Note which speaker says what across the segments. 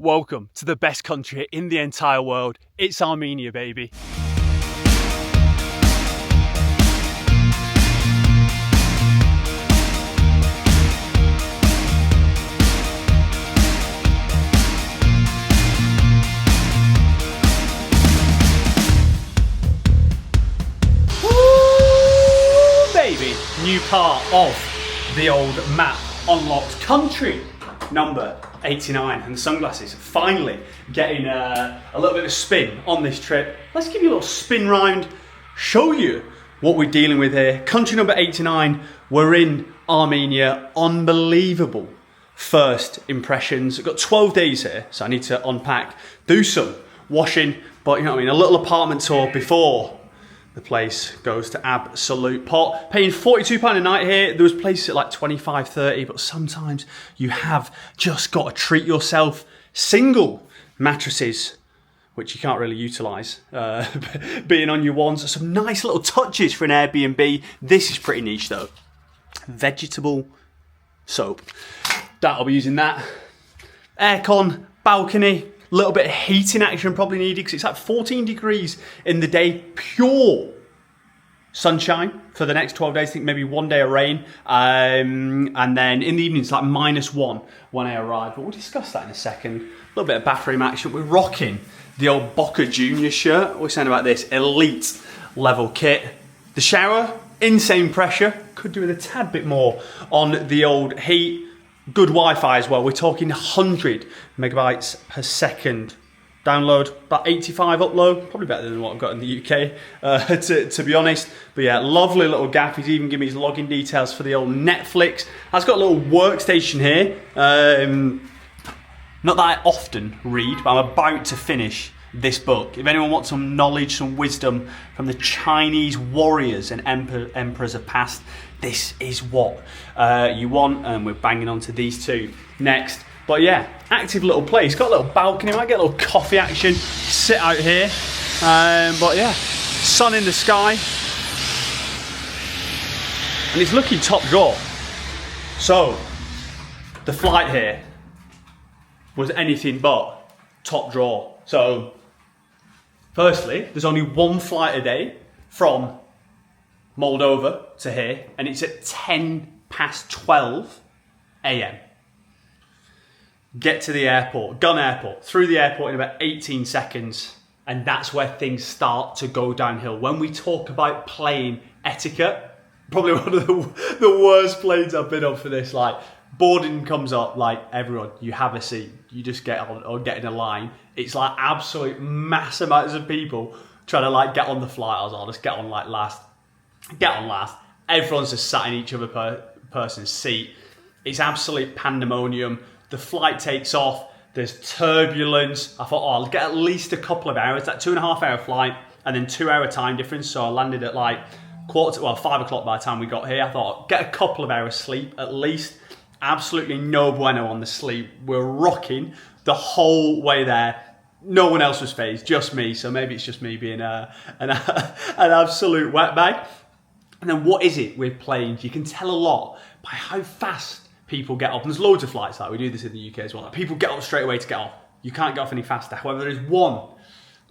Speaker 1: Welcome to the best country in the entire world. It's Armenia, baby. Woo, baby. New part of the old map unlocked country number 89, and sunglasses finally getting a little bit of spin on this trip. Let's give you a little spin round, show you what we're dealing with here. Country number 89, we're in Armenia. Unbelievable first impressions. I've got 12 days here, so I need to unpack, do some washing, but you know what I mean, a little apartment tour before the place goes to absolute pot. Paying £42 a night here. There was places at like 25, 30, but sometimes you have just got to treat yourself. Single mattresses, which you can't really utilise, being on your ones. Some nice little touches for an Airbnb. This is pretty niche though. Vegetable soap. That'll be using that. Aircon, balcony. Little bit of heating action probably needed because it's like 14 degrees in the day, pure sunshine for the next 12 days. I think maybe one day of rain. And then in the evening, it's like -1 when I arrive. But we'll discuss that in a second. A little bit of bathroom action. We're rocking the old Boca Junior shirt. What are we saying about this? Elite level kit. The shower, insane pressure. Could do with a tad bit more on the old heat. Good Wi-Fi as well. We're talking 100 megabytes per second download, about 85 upload. Probably better than what I've got in the UK, to be honest. But yeah, lovely little gap. He's even given me his login details for the old Netflix. I've got a little workstation here. Not that I often read, but I'm about to finish this book. If anyone wants some knowledge, some wisdom from the Chinese warriors and emperors of past, this is what you want, and we're banging onto these two next. But yeah, active little place. Got a little balcony, might get a little coffee action, sit out here. But yeah, sun in the sky. And it's looking top drawer. So, the flight here was anything but top drawer. So, firstly, there's only one flight a day from Moldova to here, and it's at 12 a.m. Get to the airport, Gun Airport, through the airport in about 18 seconds, and that's where things start to go downhill. When we talk about plane etiquette, probably one of the worst planes I've been on for this. Like, boarding comes up, like, everyone, you have a seat, you just get on or get in a line. It's like absolute mass amounts of people trying to like get on the flight. I was like, I'll just get on like last. Get on last. Everyone's just sat in each other person's seat. It's absolute pandemonium. The flight takes off. There's turbulence. I thought, I'll get at least a couple of hours. That 2.5 hour flight and then 2 hour time difference. So I landed at like 5 o'clock by the time we got here. I thought, get a couple of hours sleep at least. Absolutely no bueno on the sleep. We're rocking the whole way there. No one else was phased, just me. So maybe it's just me being an absolute wetbag. And then what is it with planes? You can tell a lot by how fast people get off. And there's loads of flights like we do this in the UK as well. Like, people get off straight away to get off. You can't get off any faster. However, there is one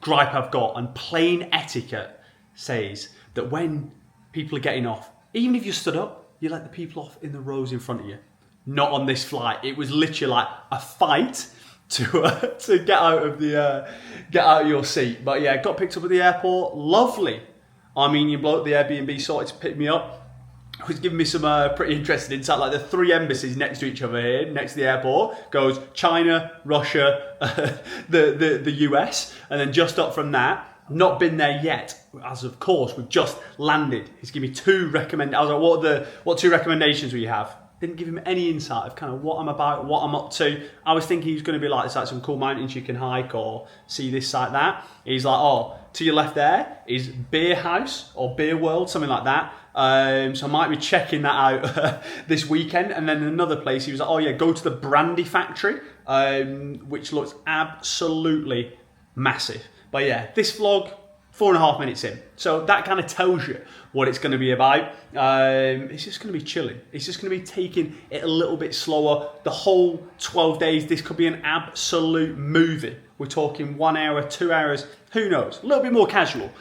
Speaker 1: gripe I've got, and plane etiquette says that when people are getting off, even if you stood up, you let the people off in the rows in front of you. Not on this flight. It was literally like a fight to get out of your seat. But yeah, got picked up at the airport. Lovely Armenian bloke, the Airbnb sorted to pick me up. He was giving me some pretty interesting insight. Like, the 3 embassies next to each other here, next to the airport, goes China, Russia, the US, and then just up from that. Not been there yet, as of course we've just landed. He's given me 2 recommendations. I was like, what 2 recommendations will you have? Didn't give him any insight of kind of what I'm about, what I'm up to. I was thinking he was going to be like, it's like some cool mountains you can hike or see this, like that. He's like, oh, to your left there is Beer House or Beer World, something like that. So I might be checking that out this weekend. And then another place, he was like, oh yeah, go to the Brandy Factory, which looks absolutely massive. But yeah, this vlog, 4.5 minutes in. So that kind of tells you what it's going to be about. It's just going to be chilling. It's just going to be taking it a little bit slower. The whole 12 days, this could be an absolute movie. We're talking 1 hour, 2 hours, who knows? A little bit more casual.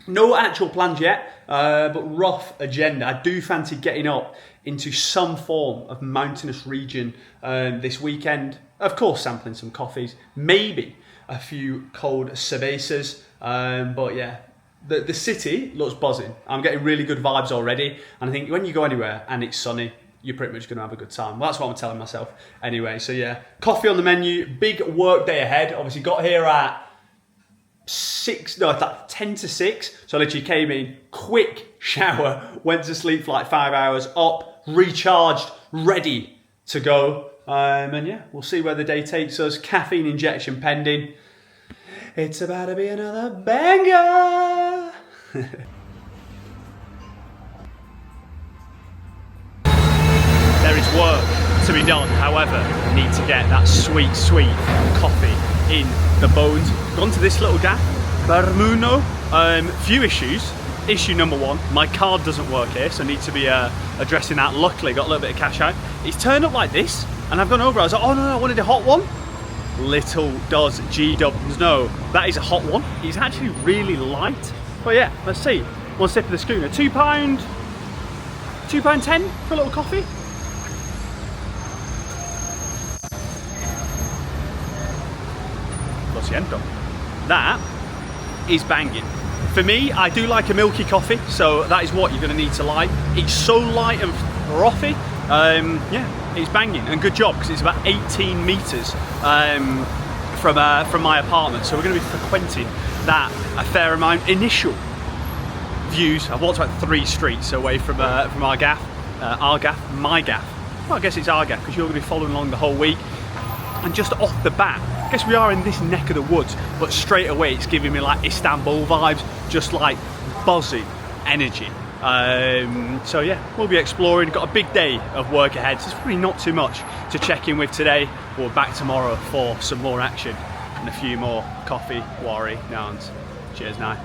Speaker 1: No actual plans yet, but rough agenda. I do fancy getting up into some form of mountainous region this weekend. Of course, sampling some coffees, maybe a few cold cervezas. But yeah, the city looks buzzing. I'm getting really good vibes already. And I think when you go anywhere and it's sunny, you're pretty much going to have a good time. Well, that's what I'm telling myself anyway. So yeah, coffee on the menu, big work day ahead. Obviously got here at 10 to 6. So I literally came in, quick shower, went to sleep for like 5 hours, up, recharged, ready to go. And yeah, we'll see where the day takes us. Caffeine injection pending. It's about to be another banger. There is work to be done, however, I need to get that sweet, sweet coffee in the bones. Gone to this little gaff, Bermuno. Few issues. Issue number one, my card doesn't work here, so I need to be addressing that. Luckily, got a little bit of cash out. It's turned up like this, and I've gone over. I was like, oh no, I wanted a hot one. Little does G-dubs know, that is a hot one. It's actually really light. But yeah, let's see. One sip of the schooner. £2, £2.10 for a little coffee. Lo siento. That is banging. For me, I do like a milky coffee, so that is what you're going to need to like. It's so light and frothy. Yeah, it's banging, and good job, because it's about 18 metres from my apartment, so we're going to be frequenting that a fair amount. Initial views, I've walked about 3 streets away from our gaff, my gaff. Well, I guess it's our gaff, because you're going to be following along the whole week. And just off the bat, I guess we are in this neck of the woods, but straight away it's giving me like Istanbul vibes, just like buzzing energy. So yeah, we'll be exploring. Got a big day of work ahead, so there's probably not too much to check in with today. We're back tomorrow for some more action and a few more coffee, worry, nouns. Cheers now.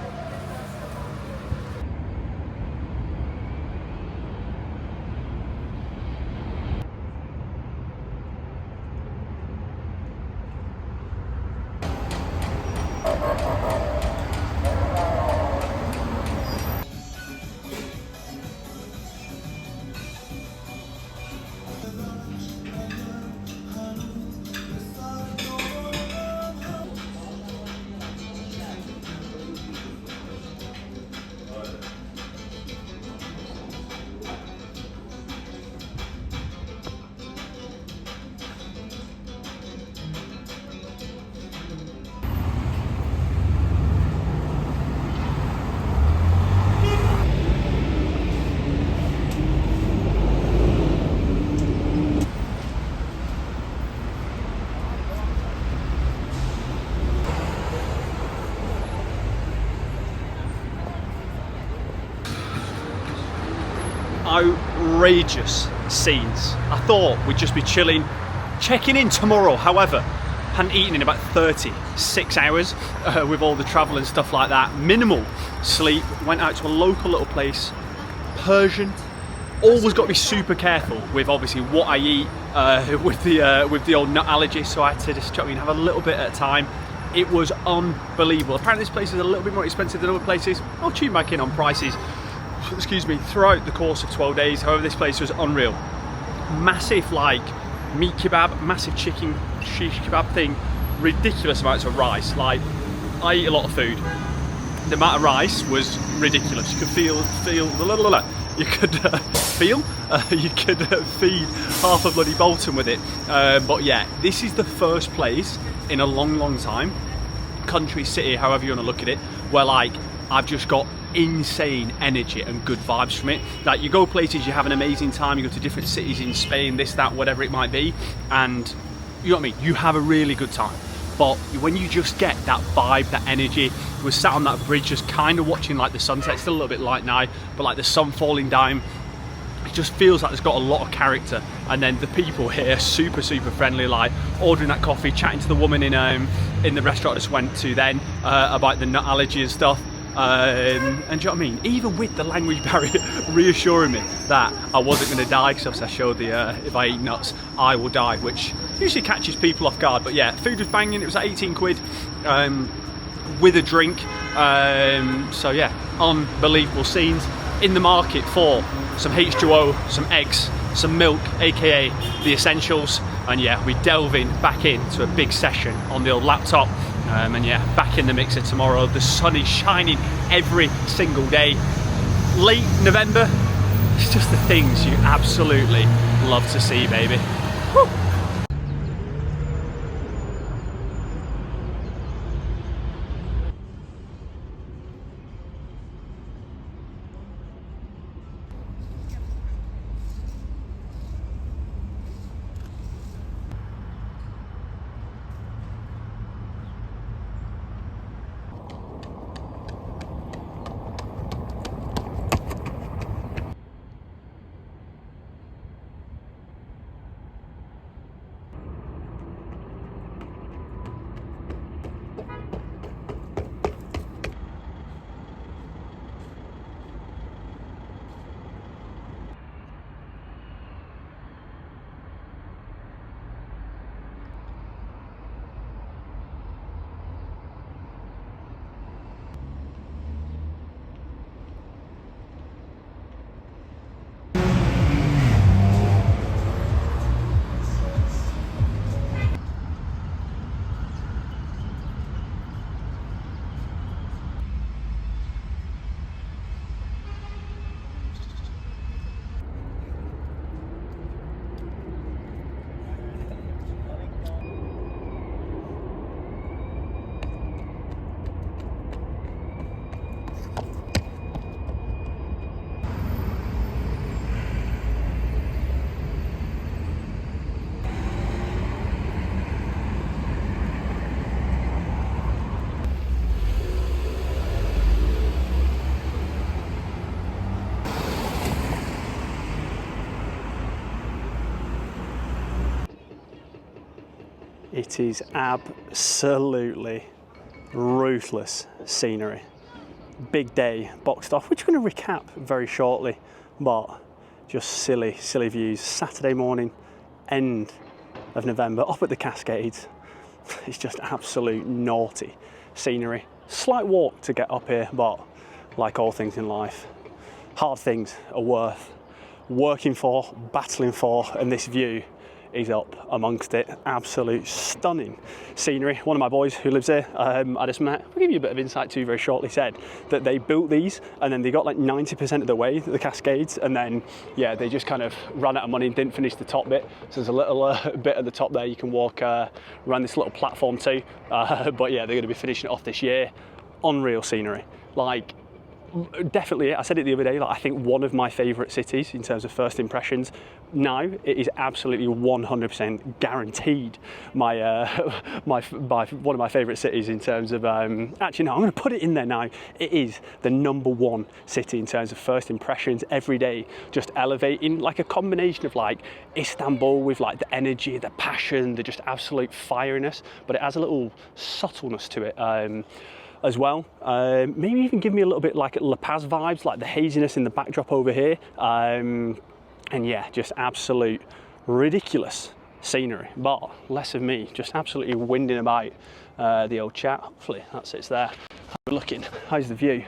Speaker 1: Outrageous scenes. I thought we'd just be chilling, checking in tomorrow. However, hadn't eaten in about 36 hours with all the travel and stuff like that. Minimal sleep. Went out to a local little place, Persian. Always got to be super careful with obviously what I eat with the old nut allergy. So I had to just have a little bit at a time. It was unbelievable. Apparently this place is a little bit more expensive than other places. I'll tune back in on prices. Excuse me, throughout the course of 12 days. However, this place was unreal. Massive like meat kebab, massive chicken shish kebab thing, ridiculous amounts of rice. Like, I eat a lot of food. The amount of rice was ridiculous. You could feel you could you could feed half a bloody Bolton with it. But yeah, this is the first place in a long time, country, city, however you want to look at it, where like I've just got insane energy and good vibes from it. Like, you go places, you have an amazing time, you go to different cities in Spain, this, that, whatever it might be, and you know what I mean, you have a really good time. But when you just get that vibe, that energy, we're sat on that bridge just kind of watching like the sunset. It's still a little bit light now, but like the sun falling down, just feels like it's got a lot of character. And then the people here, super friendly, like ordering that coffee, chatting to the woman in the restaurant I just went to then about the nut allergy and stuff. And do you know what I mean? Even with the language barrier reassuring me that I wasn't going to die, because I showed the if I eat nuts I will die, which usually catches people off guard. But yeah, food was banging. It was like 18 quid with a drink. So yeah, unbelievable scenes in the market for some H2O, some eggs, some milk, aka the essentials. And yeah, we delving back into a big session on the old laptop. And yeah, back in the mixer tomorrow. The sun is shining every single day. Late November, it's just the things you absolutely love to see, baby. Woo. It is absolutely ruthless scenery. Big day boxed off, which we're going to recap very shortly, but just silly views. Saturday morning, end of November, up at the Cascades. It's just absolute naughty scenery. Slight walk to get up here, but like all things in life, hard things are worth working for, battling for, and this view is up amongst it. Absolute stunning scenery. One of my boys who lives here, I just met, I'll give you a bit of insight too very shortly, said that they built these and then they got like 90% of the way, the Cascades, and then yeah, they just kind of ran out of money and didn't finish the top bit. So there's a little bit at the top there you can walk around this little platform too. But yeah, they're going to be finishing it off this year. Unreal scenery. Like, definitely, I said it the other day, like I think one of my favourite cities in terms of first impressions. Now it is absolutely 100% guaranteed my one of my favourite cities in terms of actually no, I'm going to put it in there now. It is the #1 city in terms of first impressions. Every day just elevating, like a combination of like Istanbul with like the energy, the passion, the just absolute fieriness, but it has a little subtleness to it. As well, maybe even give me a little bit like La Paz vibes, like the haziness in the backdrop over here, and yeah, just absolute ridiculous scenery. But less of me, just absolutely winding about the old chat. Hopefully that sits there. Looking, how's the view?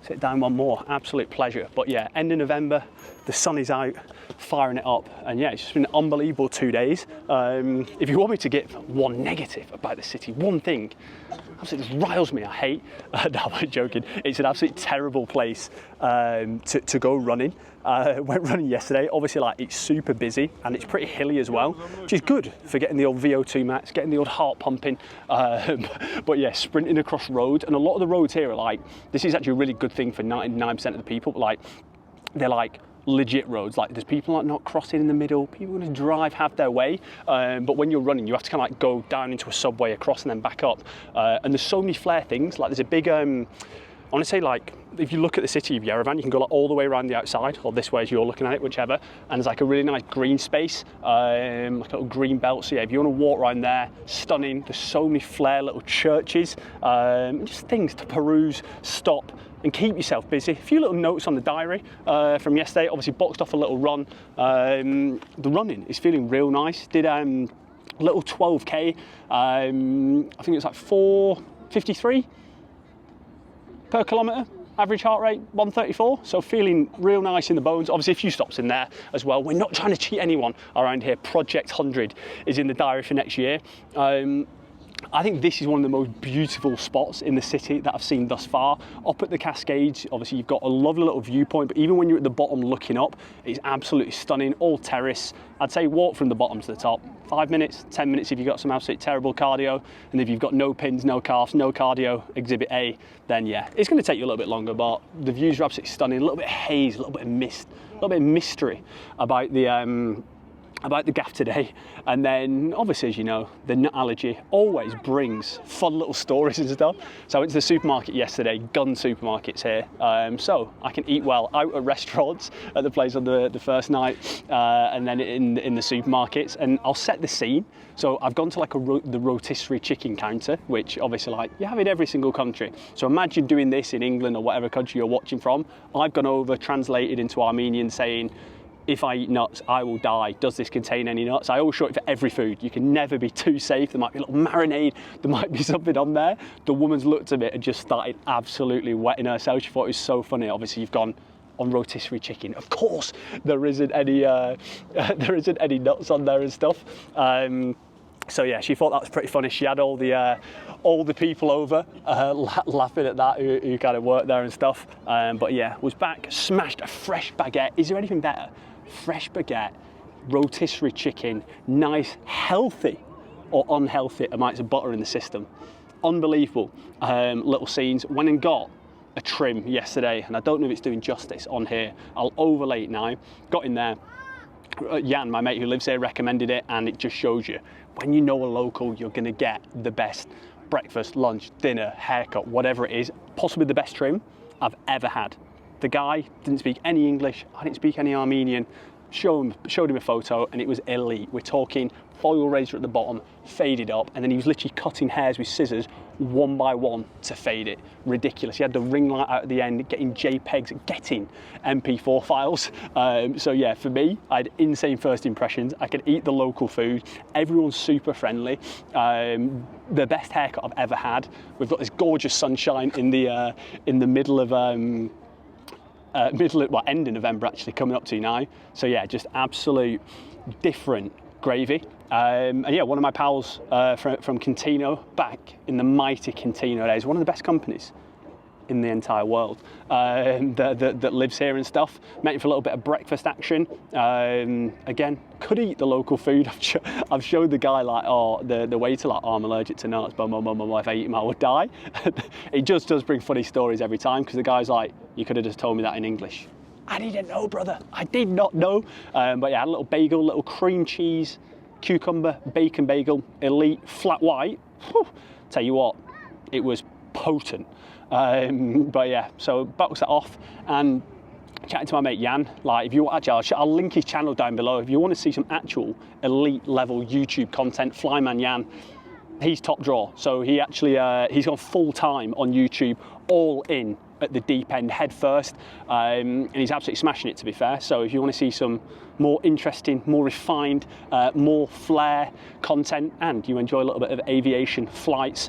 Speaker 1: Sit down one more, absolute pleasure. But yeah, end of November, the sun is out, firing it up, and yeah, it's just been an unbelievable 2 days. If you want me to give one negative about the city, one thing, absolutely just riles me, I hate, no, I'm joking, it's an absolutely terrible place to go running. Went running yesterday, obviously like it's super busy and it's pretty hilly as well, which is good for getting the old VO2 max, getting the old heart pumping, but yeah, sprinting across roads, and a lot of the roads here are like, this is actually a really good thing for 99% of the people, but like, they're like legit roads, like there's people like not crossing in the middle, people going to drive, have their way, but when you're running you have to kind of like go down into a subway, across and then back up, and there's so many flair things, like there's a big
Speaker 2: I want to say, like, if you look at the city of Yerevan, you can go like all the way around the outside, or this way as you're looking at it, whichever, and there's like a really nice green space, like a little green belt. So yeah, if you want to walk around there, stunning. There's so many flair little churches, just things to peruse, stop, and keep yourself busy. A few little notes on the diary from yesterday. Obviously boxed off a little run. The running is feeling real nice. Did little 12k. I think it was like 4:53 per kilometre. Average heart rate 134, so feeling real nice in the bones. Obviously a few stops in there as well. We're not trying to cheat anyone around here. Project 100 is in the diary for next year. I think this is one of the most beautiful spots in the city that I've seen thus far. Up at the Cascades, obviously you've got a lovely little viewpoint, but even when you're at the bottom looking up, it's absolutely stunning, all terrace. I'd say walk from the bottom to the top. 5 minutes, 10 minutes if you've got some absolutely terrible cardio, and if you've got no pins, no calves, no cardio, exhibit A, then yeah, it's going to take you a little bit longer, but the views are absolutely stunning. A little bit of haze, a little bit of mist, a little bit of mystery about the gaff today. And then obviously, as you know, the nut allergy always brings fun little stories and stuff. So I went to the supermarket yesterday, Gun Supermarket's here, so I can eat well out at restaurants at the place on the first night, and then in the supermarkets. And I'll set the scene. So I've gone to like the rotisserie chicken counter, which obviously like you have in every single country. So imagine doing this in England or whatever country you're watching from. I've gone over, translated into Armenian, saying, if I eat nuts, I will die. Does this contain any nuts? I always show it for every food. You can never be too safe. There might be a little marinade. There might be something on there. The woman's looked at it and just started absolutely wetting herself. She thought it was so funny. Obviously, you've gone on rotisserie chicken. Of course, there isn't any nuts on there and stuff. So yeah, she thought that was pretty funny. She had all the people over laughing at that who kind of worked there and stuff. But yeah, was back, smashed a fresh baguette. Is there anything better? Fresh baguette, rotisserie chicken, nice, healthy or unhealthy amounts of butter in the system. Unbelievable little scenes. Went and got a trim yesterday, and I don't know if it's doing justice on here. I'll overlay it now. Got in there. Jan, my mate who lives here, recommended it, and it just shows you when you know a local, you're going to get the best breakfast, lunch, dinner, haircut, whatever it is, possibly the best trim I've ever had. The guy didn't speak any English, I didn't speak any Armenian. Showed him a photo and it was elite. We're talking foil razor at the bottom, faded up, and then he was literally cutting hairs with scissors one by one to fade it. Ridiculous. He had the ring light out at the end, getting JPEGs, getting MP4 files. So yeah, for me, I had insane first impressions. I could eat the local food. Everyone's super friendly. The best haircut I've ever had. We've got this gorgeous sunshine in the middle of end of November actually, coming up to now. So yeah, just absolute different gravy. And yeah, one of my pals from Cantino, back in the mighty Cantino days, one of the best companies in the entire world, that lives here and stuff. Met him for a little bit of breakfast action. Again, could eat the local food. I've showed the guy like, the waiter like, I'm allergic to nuts, but if I eat them I would die. It just does bring funny stories every time, because the guy's like, you could have just told me that in English. I didn't know, brother. I did not know. But yeah, I had a little bagel, little cream cheese, cucumber, bacon bagel, elite, flat white. Whew, tell you what, it was potent. But yeah, so box it off and chatting to my mate Jan. Like, if you actually, I'll link his channel down below. If you want to see some actual elite level YouTube content, Flyman Jan, he's top drawer. So he actually he's gone full time on YouTube, all in at the deep end, head first, and he's absolutely smashing it, to be fair. So if you want to see some more interesting, more refined, more flair content, and you enjoy a little bit of aviation flights,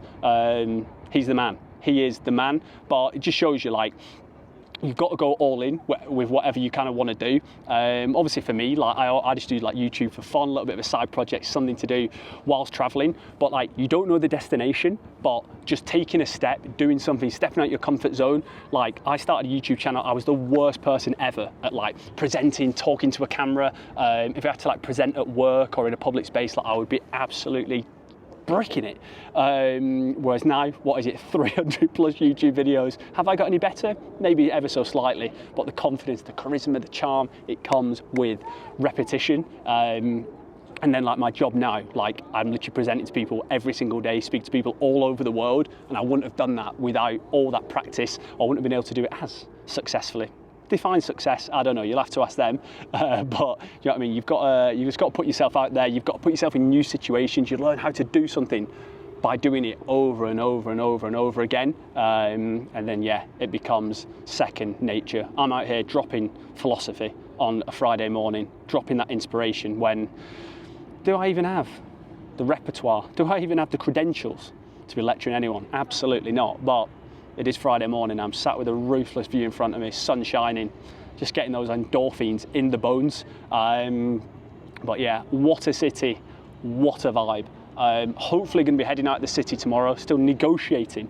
Speaker 2: he's the man. He is the man. But it just shows you, like, you've got to go all in with whatever you kind of want to do. Obviously for me, like I just do like YouTube for fun, a little bit of a side project, something to do whilst traveling. But like, you don't know the destination, but just taking a step, doing something, stepping out your comfort zone. Like, I started a YouTube channel, I was the worst person ever at like presenting, talking to a camera. If I had to like present at work or in a public space, like I would be absolutely bricking it. Whereas now, what is it, 300 plus YouTube videos? Have I got any better? Maybe ever so slightly, but the confidence, the charisma, the charm, it comes with repetition. And then like my job now, like I'm literally presenting to people every single day, speak to people all over the world, and I wouldn't have done that without all that practice. I wouldn't have been able to do it as successfully. Define success, I don't know, you'll have to ask them, but you know what I mean, you've just got to put yourself out there, you've got to put yourself in new situations, you learn how to do something by doing it over and over and over and over again, and then yeah, it becomes second nature. I'm out here dropping philosophy on a Friday morning, dropping that inspiration when, do I even have the repertoire? Do I even have the credentials to be lecturing anyone? Absolutely not, but it is Friday morning, I'm sat with a ruthless view in front of me, sun shining, just getting those endorphins in the bones. But yeah, what a city, what a vibe. Hopefully going to be heading out of the city tomorrow, still negotiating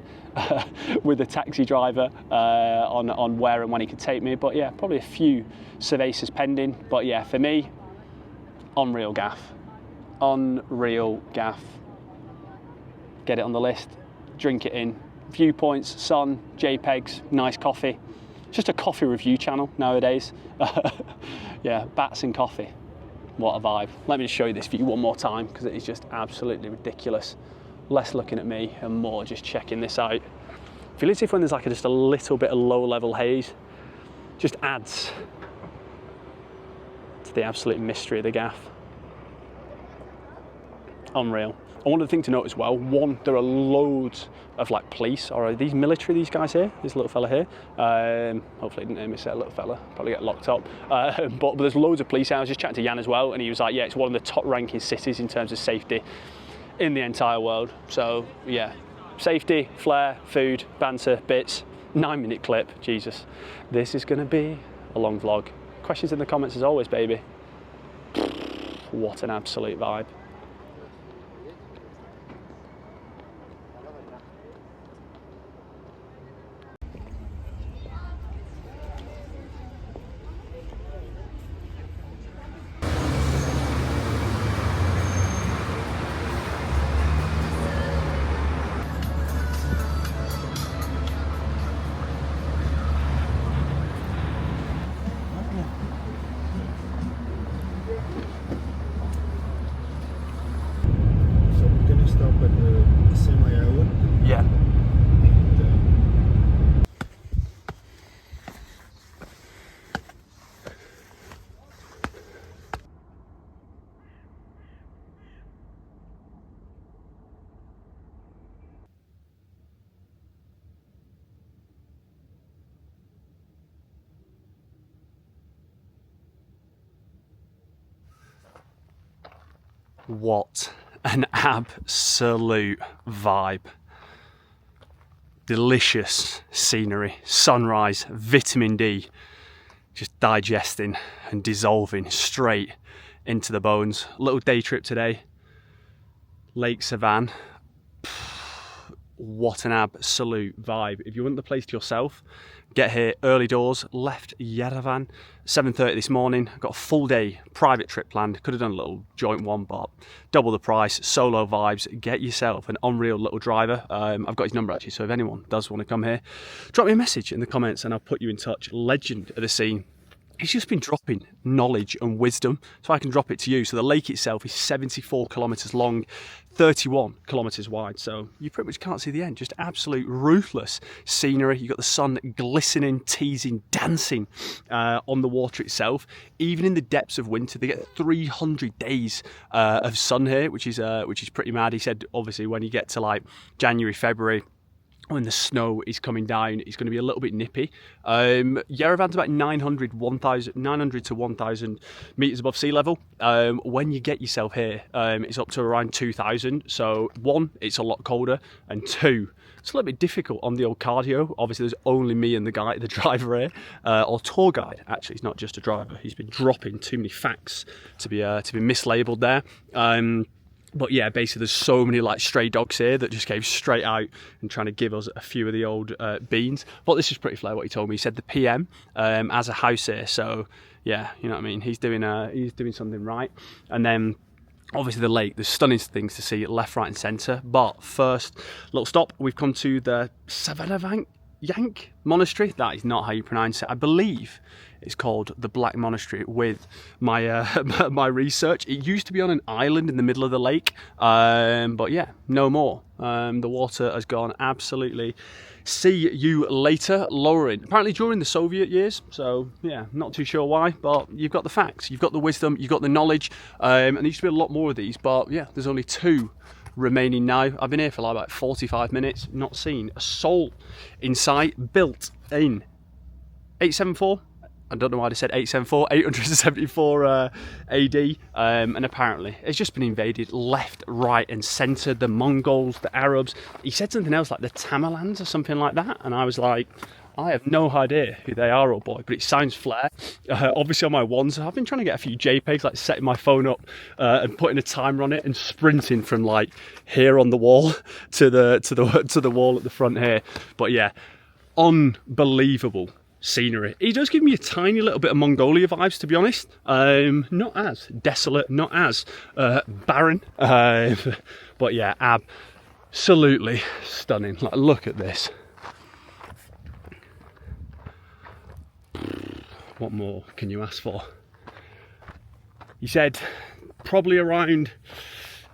Speaker 2: with the taxi driver on where and when he could take me. But yeah, probably a few cervezas pending. But yeah, for me, unreal gaff. Unreal gaff. Get it on the list, drink it in. Viewpoints, sun, JPEGs, nice coffee. It's just a coffee review channel nowadays. Yeah, bats and coffee. What a vibe. Let me just show you this view one more time because it is just absolutely ridiculous. Less looking at me and more just checking this out. I feel as if when there's like just a little bit of low level haze, just adds to the absolute mystery of the gaff. Unreal. And one other thing to note as well, one, there are loads of like police, or are these military, these guys here, this little fella here. Hopefully I didn't hear me say a little fella, probably get locked up. But there's loads of police. I was just chatting to Jan as well, and he was like, yeah, it's one of the top ranking cities in terms of safety in the entire world. So yeah, safety, flair, food, banter, bits, 9-minute clip, Jesus. This is gonna be a long vlog. Questions in the comments as always, baby. What an absolute vibe. Yeah. What an absolute vibe. Delicious scenery, sunrise, vitamin D, just digesting and dissolving straight into the bones. Little day trip today, Lake Sevan. What an absolute vibe. If you want the place to yourself, get here early doors. Left Yerevan 7:30 this morning. Got a full day private trip planned. Could have done a little joint one, but double the price, solo vibes. Get yourself an unreal little driver. I've got his number actually, so if anyone does want to come here, drop me a message in the comments and I'll put you in touch. Legend of the scene. He's just been dropping knowledge and wisdom, so I can drop it to you. So the lake itself is 74 kilometres long, 31 kilometres wide, so you pretty much can't see the end. Just absolute ruthless scenery. You've got the sun glistening, teasing, dancing on the water itself. Even in the depths of winter, they get 300 days of sun here, which is pretty mad. He said, obviously, when you get to like January, February, when the snow is coming down, it's going to be a little bit nippy. Yerevan's about 900 to 1,000 metres above sea level. When you get yourself here, it's up to around 2,000. So one, it's a lot colder, and two, it's a little bit difficult on the old cardio. Obviously, there's only me and the driver here, or tour guide. Actually, he's not just a driver. He's been dropping too many facts to be mislabeled there. But yeah, basically there's so many like stray dogs here that just came straight out and trying to give us a few of the old beans. But this is pretty fair what he told me. He said the PM has a house here, so yeah, you know what I mean. He's doing something right. And then obviously the lake, there's stunning things to see left, right, and centre. But first, little stop. We've come to the Sevan Monastery. That is not how you pronounce it. I believe It's called the Black Monastery with my my research. It used to be on an island in the middle of the lake, but yeah, no more. The water has gone absolutely. See you later, lowering. Apparently during the Soviet years, so yeah, not too sure why, but you've got the facts, you've got the wisdom, you've got the knowledge, and there used to be a lot more of these, but yeah, there's only 2 remaining now. I've been here for like about 45 minutes, not seen a soul in sight. Built in 874. I don't know why I said 874, 874 AD, and apparently it's just been invaded left, right and centre. The Mongols, the Arabs. He said something else like the Tamerlans or something like that, and I was like, I have no idea who they are, old boy, but it sounds flair. Obviously on my ones, I've been trying to get a few JPEGs, like setting my phone up and putting a timer on it and sprinting from like here on the wall to the wall at the front here. But yeah, unbelievable scenery. He does give me a tiny little bit of Mongolia vibes, to be honest. Not as desolate, not as barren, but yeah, absolutely stunning. Like, look at this. What more can you ask for? He said probably around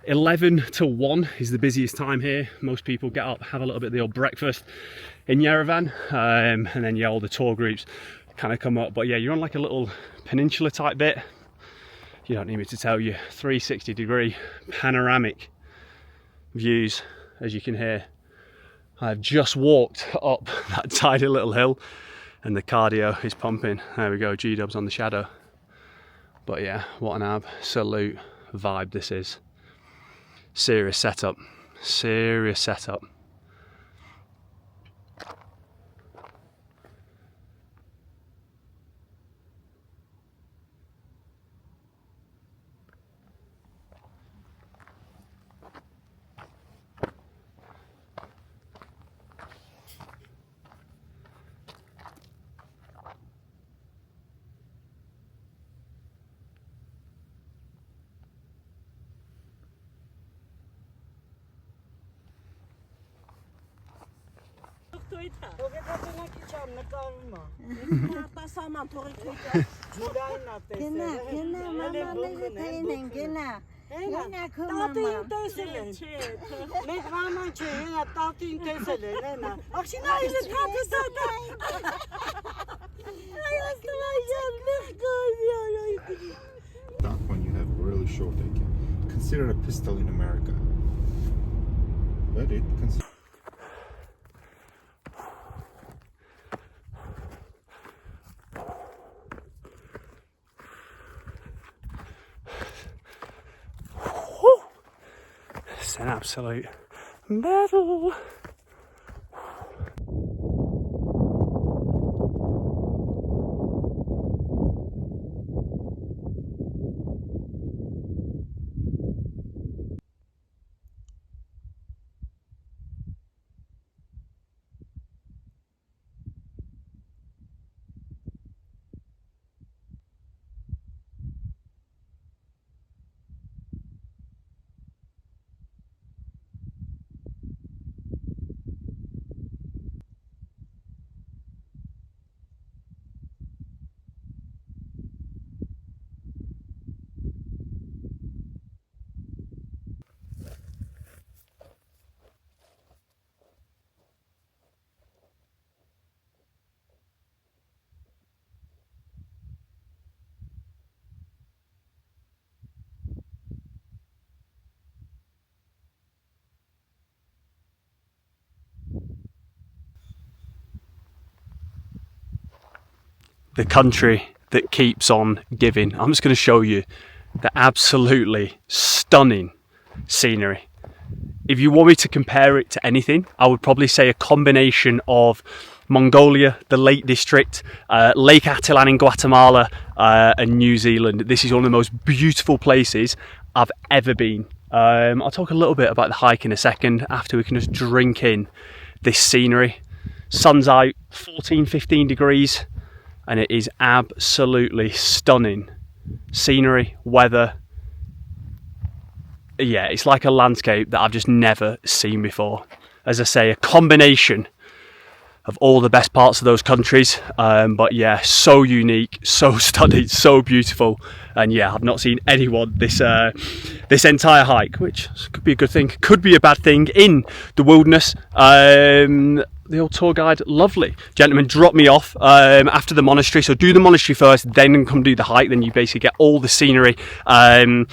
Speaker 2: 11 to 1 is the busiest time here. Most people get up, have a little bit of the old breakfast in Yerevan, and then yeah, all the tour groups kind of come up. But yeah, you're on like a little peninsula type bit. You don't need me to tell you, 360-degree panoramic views, as you can hear. I've just walked up that tiny little hill and the cardio is pumping. There we go, G-dubs on the shadow. But yeah, what an absolute vibe this is. Serious setup, serious setup.
Speaker 3: When you have really short AK, consider a pistol in America. But it consider.
Speaker 2: It's an absolute battle. The country that keeps on giving. I'm just going to show you the absolutely stunning scenery. If you want me to compare it to anything, I would probably say a combination of Mongolia, the Lake District, Lake Atitlan in Guatemala, and New Zealand. This is one of the most beautiful places I've ever been. I'll talk a little bit about the hike in a second after we can just drink in this scenery. Sun's out, 14, 15 degrees. And it is absolutely stunning scenery, weather. Yeah, it's like a landscape that I've just never seen before. As I say, a combination of all the best parts of those countries. But yeah, so unique, so stunning, so beautiful. And yeah, I've not seen anyone this entire hike, which could be a good thing, could be a bad thing, in the wilderness. The old tour guide, lovely gentleman, dropped me off after the monastery. So do the monastery first, then come do the hike. Then you basically get all the scenery to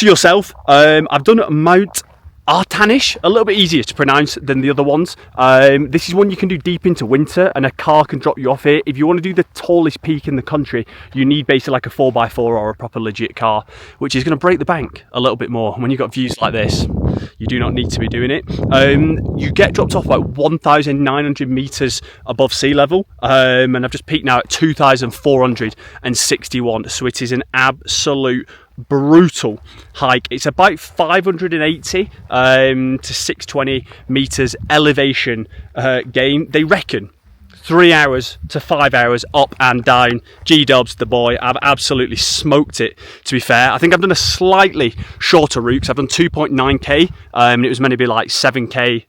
Speaker 2: yourself. I've done Mount Artanish, a little bit easier to pronounce than the other ones. This is one you can do deep into winter, and a car can drop you off here. If you want to do the tallest peak in the country, you need basically like a 4x4 or a proper legit car, which is going to break the bank a little bit more. When you've got views like this, you do not need to be doing it. You get dropped off about 1,900 meters above sea level, and I've just peaked now at 2,461, so it is an absolute brutal hike. It's about 580 to 620 meters elevation gain. They reckon 3 hours to 5 hours up and down. G-dubs, the boy. I've absolutely smoked it, to be fair. I think I've done a slightly shorter route, because I've done 2.9k, and it was meant to be like 7k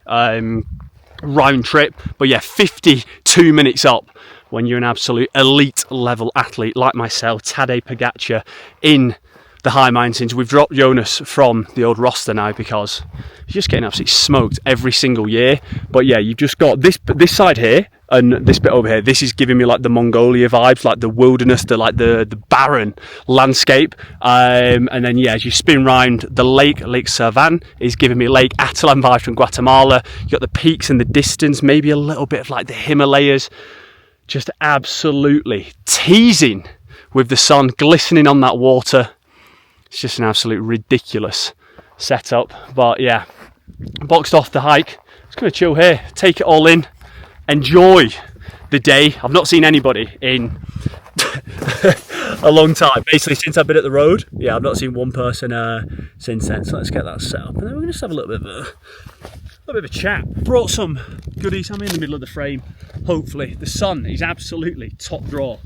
Speaker 2: round trip. But yeah, 52 minutes up when you're an absolute elite level athlete like myself, Tadej Pogačar, in the high mountains. We've dropped Jonas from the old roster now because he's just getting absolutely smoked every single year. But yeah, you've just got this side here and this bit over here. This is giving me like the Mongolia vibes, like the wilderness, the barren landscape. And then yeah, as you spin round the Lake Sevan is giving me Lake Atalan vibes from Guatemala. You got the peaks in the distance, maybe a little bit of like the Himalayas. Just absolutely teasing with the sun glistening on that water. It's just an absolute ridiculous setup. But yeah, boxed off the hike. Just going to chill here, take it all in, enjoy the day. I've not seen anybody in a long time. Basically, since I've been at the road, yeah, I've not seen one person since then. So let's get that set up. And then we're going to just have a little bit of a chat. Brought some goodies. I'm in the middle of the frame. Hopefully, the sun is absolutely top draw.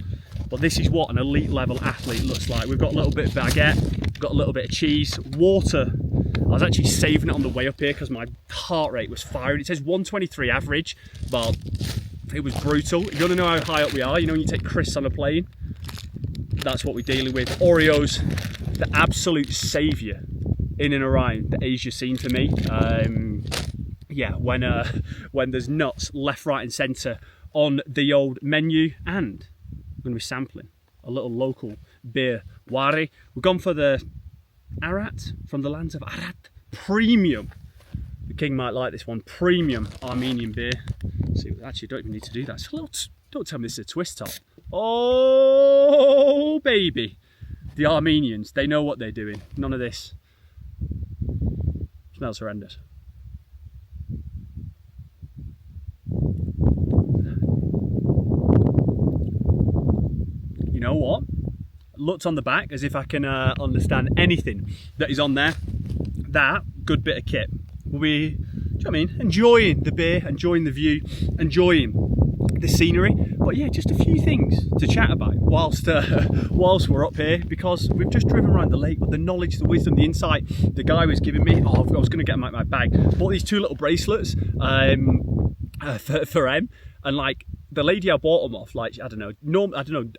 Speaker 2: But this is what an elite level athlete looks like. We've got a little bit of baguette, we've got a little bit of cheese, water. I was actually saving it on the way up here because my heart rate was firing. It says 123 average, but it was brutal. If you want to know how high up we are, you know when you take Chris on a plane, that's what we're dealing with. Oreos, the absolute saviour in and around the Asia scene for me. Yeah, when there's nuts left, right and centre on the old menu. And I'm going to be sampling a little local beer, Wari. We've gone for the Arat, from the lands of Arat, premium. The king might like this one, premium Armenian beer. See, actually, don't even need to do that. Don't tell me this is a twist top. Oh, baby. The Armenians, they know what they're doing. None of this. Smells horrendous. You know what? Looked on the back as if I can understand anything that is on there. That good bit of kit will be, do you know what I mean? Enjoying the beer, enjoying the view, enjoying the scenery. But yeah, just a few things to chat about whilst we're up here, because we've just driven around the lake. But the knowledge, the wisdom, the insight the guy was giving me. Oh, I was going to get them out of my bag. Bought these two little bracelets for M, and like, the lady I bought them off, like, I don't know,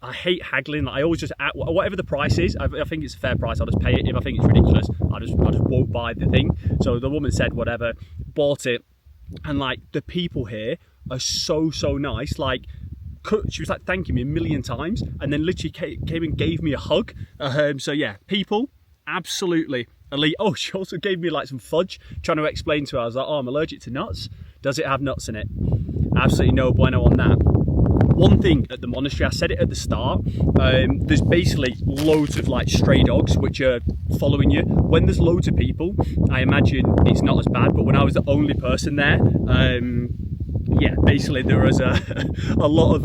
Speaker 2: I hate haggling. Like, I always just, whatever the price is, I think it's a fair price, I'll just pay it. If I think it's ridiculous, I just won't buy the thing. So the woman said whatever, bought it, and like, the people here are so nice. Like, she was like thanking me a million times, and then literally came and gave me a hug. So yeah, people, absolutely elite. Oh, she also gave me like some fudge, trying to explain to her, I was like, oh, I'm allergic to nuts. Does it have nuts in it? Absolutely no bueno on that. One thing at the monastery, I said it at the start, there's basically loads of like stray dogs which are following you. When there's loads of people, I imagine it's not as bad, but when I was the only person there, yeah, basically there was a lot of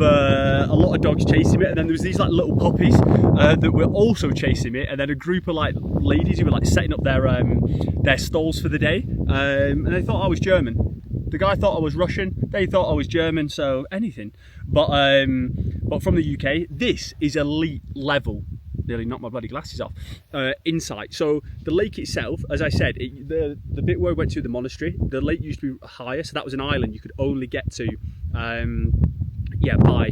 Speaker 2: dogs chasing me, and then there was these like little puppies that were also chasing me, and then a group of like ladies who were like setting up their stalls for the day, and they thought I was German. The guy thought I was Russian, they thought I was German, so anything. But from the UK, this is elite level nearly knocked my bloody glasses off. Insight. So the lake itself, as I said, the bit where we went to the monastery, the lake used to be higher, so that was an island you could only get to, yeah, by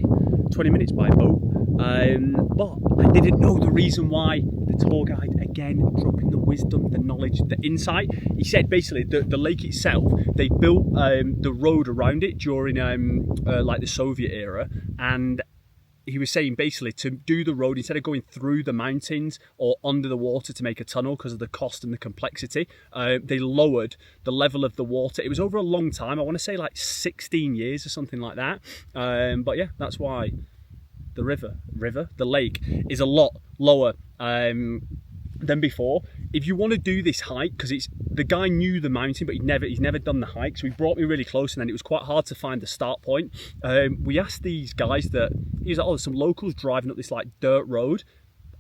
Speaker 2: 20 minutes by boat. But I didn't know the reason why. The tour guide, again, dropping the wisdom, the knowledge, the insight. He said basically the lake itself, they built the road around it during like the Soviet era, and he was saying basically to do the road, instead of going through the mountains or under the water to make a tunnel because of the cost and the complexity, they lowered the level of the water. It was over a long time, I want to say like 16 years or something like that. But yeah, that's why the lake is a lot lower than before. If you want to do this hike, because the guy knew the mountain, but he's never done the hike, so he brought me really close, and then it was quite hard to find the start point. We asked these guys that, he was like, oh, there's some locals driving up this like dirt road.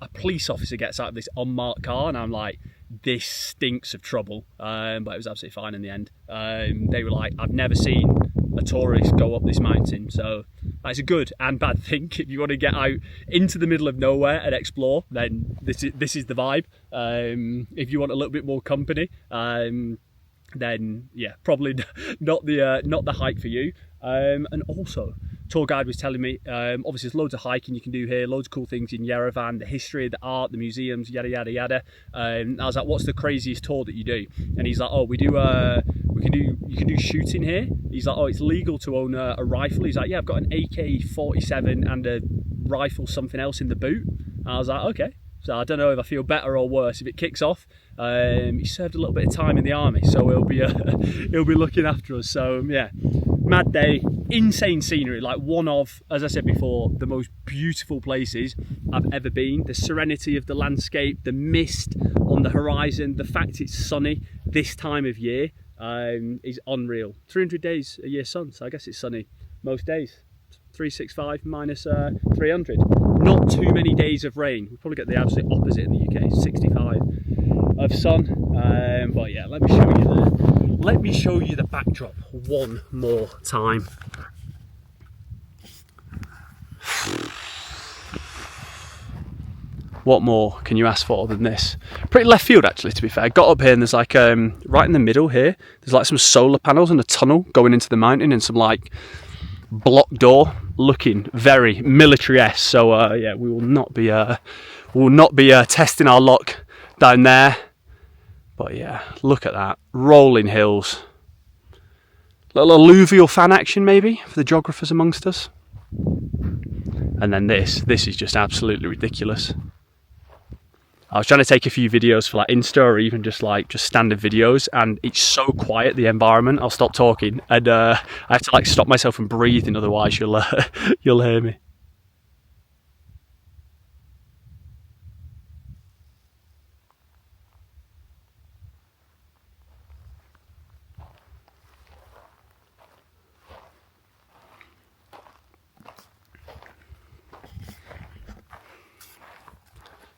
Speaker 2: A police officer gets out of this unmarked car, and I'm like, this stinks of trouble. But it was absolutely fine in the end. They were like, I've never seen a tourist go up this mountain, so that's a good and bad thing. If you want to get out into the middle of nowhere and explore, then this is the vibe. If you want a little bit more company, then yeah, probably not the hike for you. And also, tour guide was telling me, obviously there's loads of hiking you can do here, loads of cool things in Yerevan, the history, the art, the museums, yada yada yada. I was like, what's the craziest tour that you do? And he's like, oh, you can do shooting here. He's like, oh, it's legal to own a rifle. He's like, yeah, I've got an AK-47 and a rifle, something else in the boot. And I was like, okay. So I don't know if I feel better or worse if it kicks off. He served a little bit of time in the army, so he'll be looking after us. So yeah, mad day, insane scenery, like one of, as I said before, the most beautiful places I've ever been. The serenity of the landscape, the mist on the horizon, the fact it's sunny this time of year is unreal. 300 days a year sun, so I guess it's sunny most days. 365 minus 300. Not too many days of rain. We probably get the absolute opposite in the UK, 65 of sun. But yeah, let me show you the backdrop one more time. What more can you ask for than this? Pretty left field actually, to be fair. Got up here and there's like, right in the middle here, there's like some solar panels and a tunnel going into the mountain and some like block door, looking very military-esque. So yeah, we will not be testing our luck down there. But yeah, look at that, rolling hills. Little alluvial fan action maybe for the geographers amongst us. And then this is just absolutely ridiculous. I was trying to take a few videos for like Insta or even just standard videos, and it's so quiet, the environment. I'll stop talking and I have to like stop myself from breathing, otherwise you'll hear me.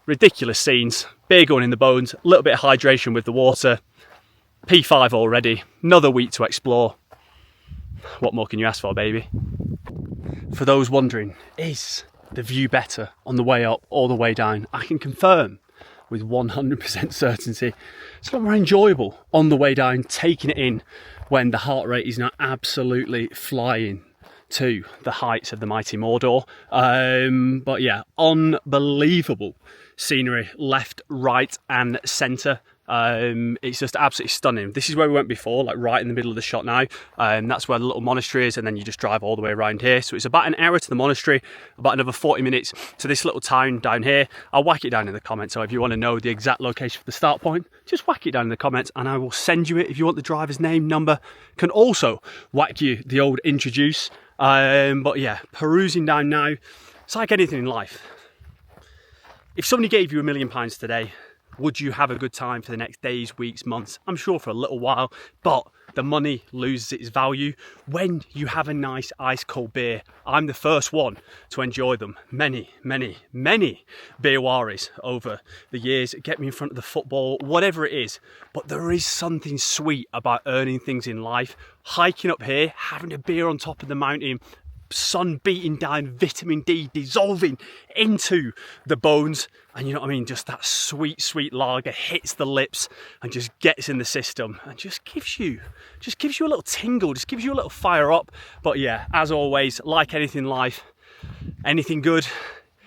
Speaker 2: Ridiculous scenes, beer going in the bones, a little bit of hydration with the water. P5 already, another week to explore. What more can you ask for, baby? For those wondering, is the view better on the way up or the way down? I can confirm with 100% certainty it's a lot more enjoyable on the way down, taking it in when the heart rate is not absolutely flying to the heights of the mighty Mordor. But yeah, unbelievable scenery left, right and centre. It's just absolutely stunning. This is where we went before, like right in the middle of the shot now. That's where the little monastery is, and then you just drive all the way around here. So it's about an hour to the monastery, about another 40 minutes to this little town down here. I'll whack it down in the comments, so if you want to know the exact location for the start point, just whack it down in the comments and I will send you it. If you want the driver's name, number, can also whack you the old introduce. But yeah, perusing down now, it's like anything in life. If somebody gave you £1 million today, would you have a good time for the next days, weeks, months? I'm sure for a little while, but the money loses its value when you have a nice ice cold beer. I'm the first one to enjoy them. Many, many, many beer waries over the years. Get me in front of the football, whatever it is. But there is something sweet about earning things in life. Hiking up here, having a beer on top of the mountain, sun beating down, vitamin D dissolving into the bones, and you know what I mean, just that sweet, sweet lager hits the lips and just gets in the system and just gives you a little tingle, just gives you a little fire up. But yeah, as always, like anything in life, anything good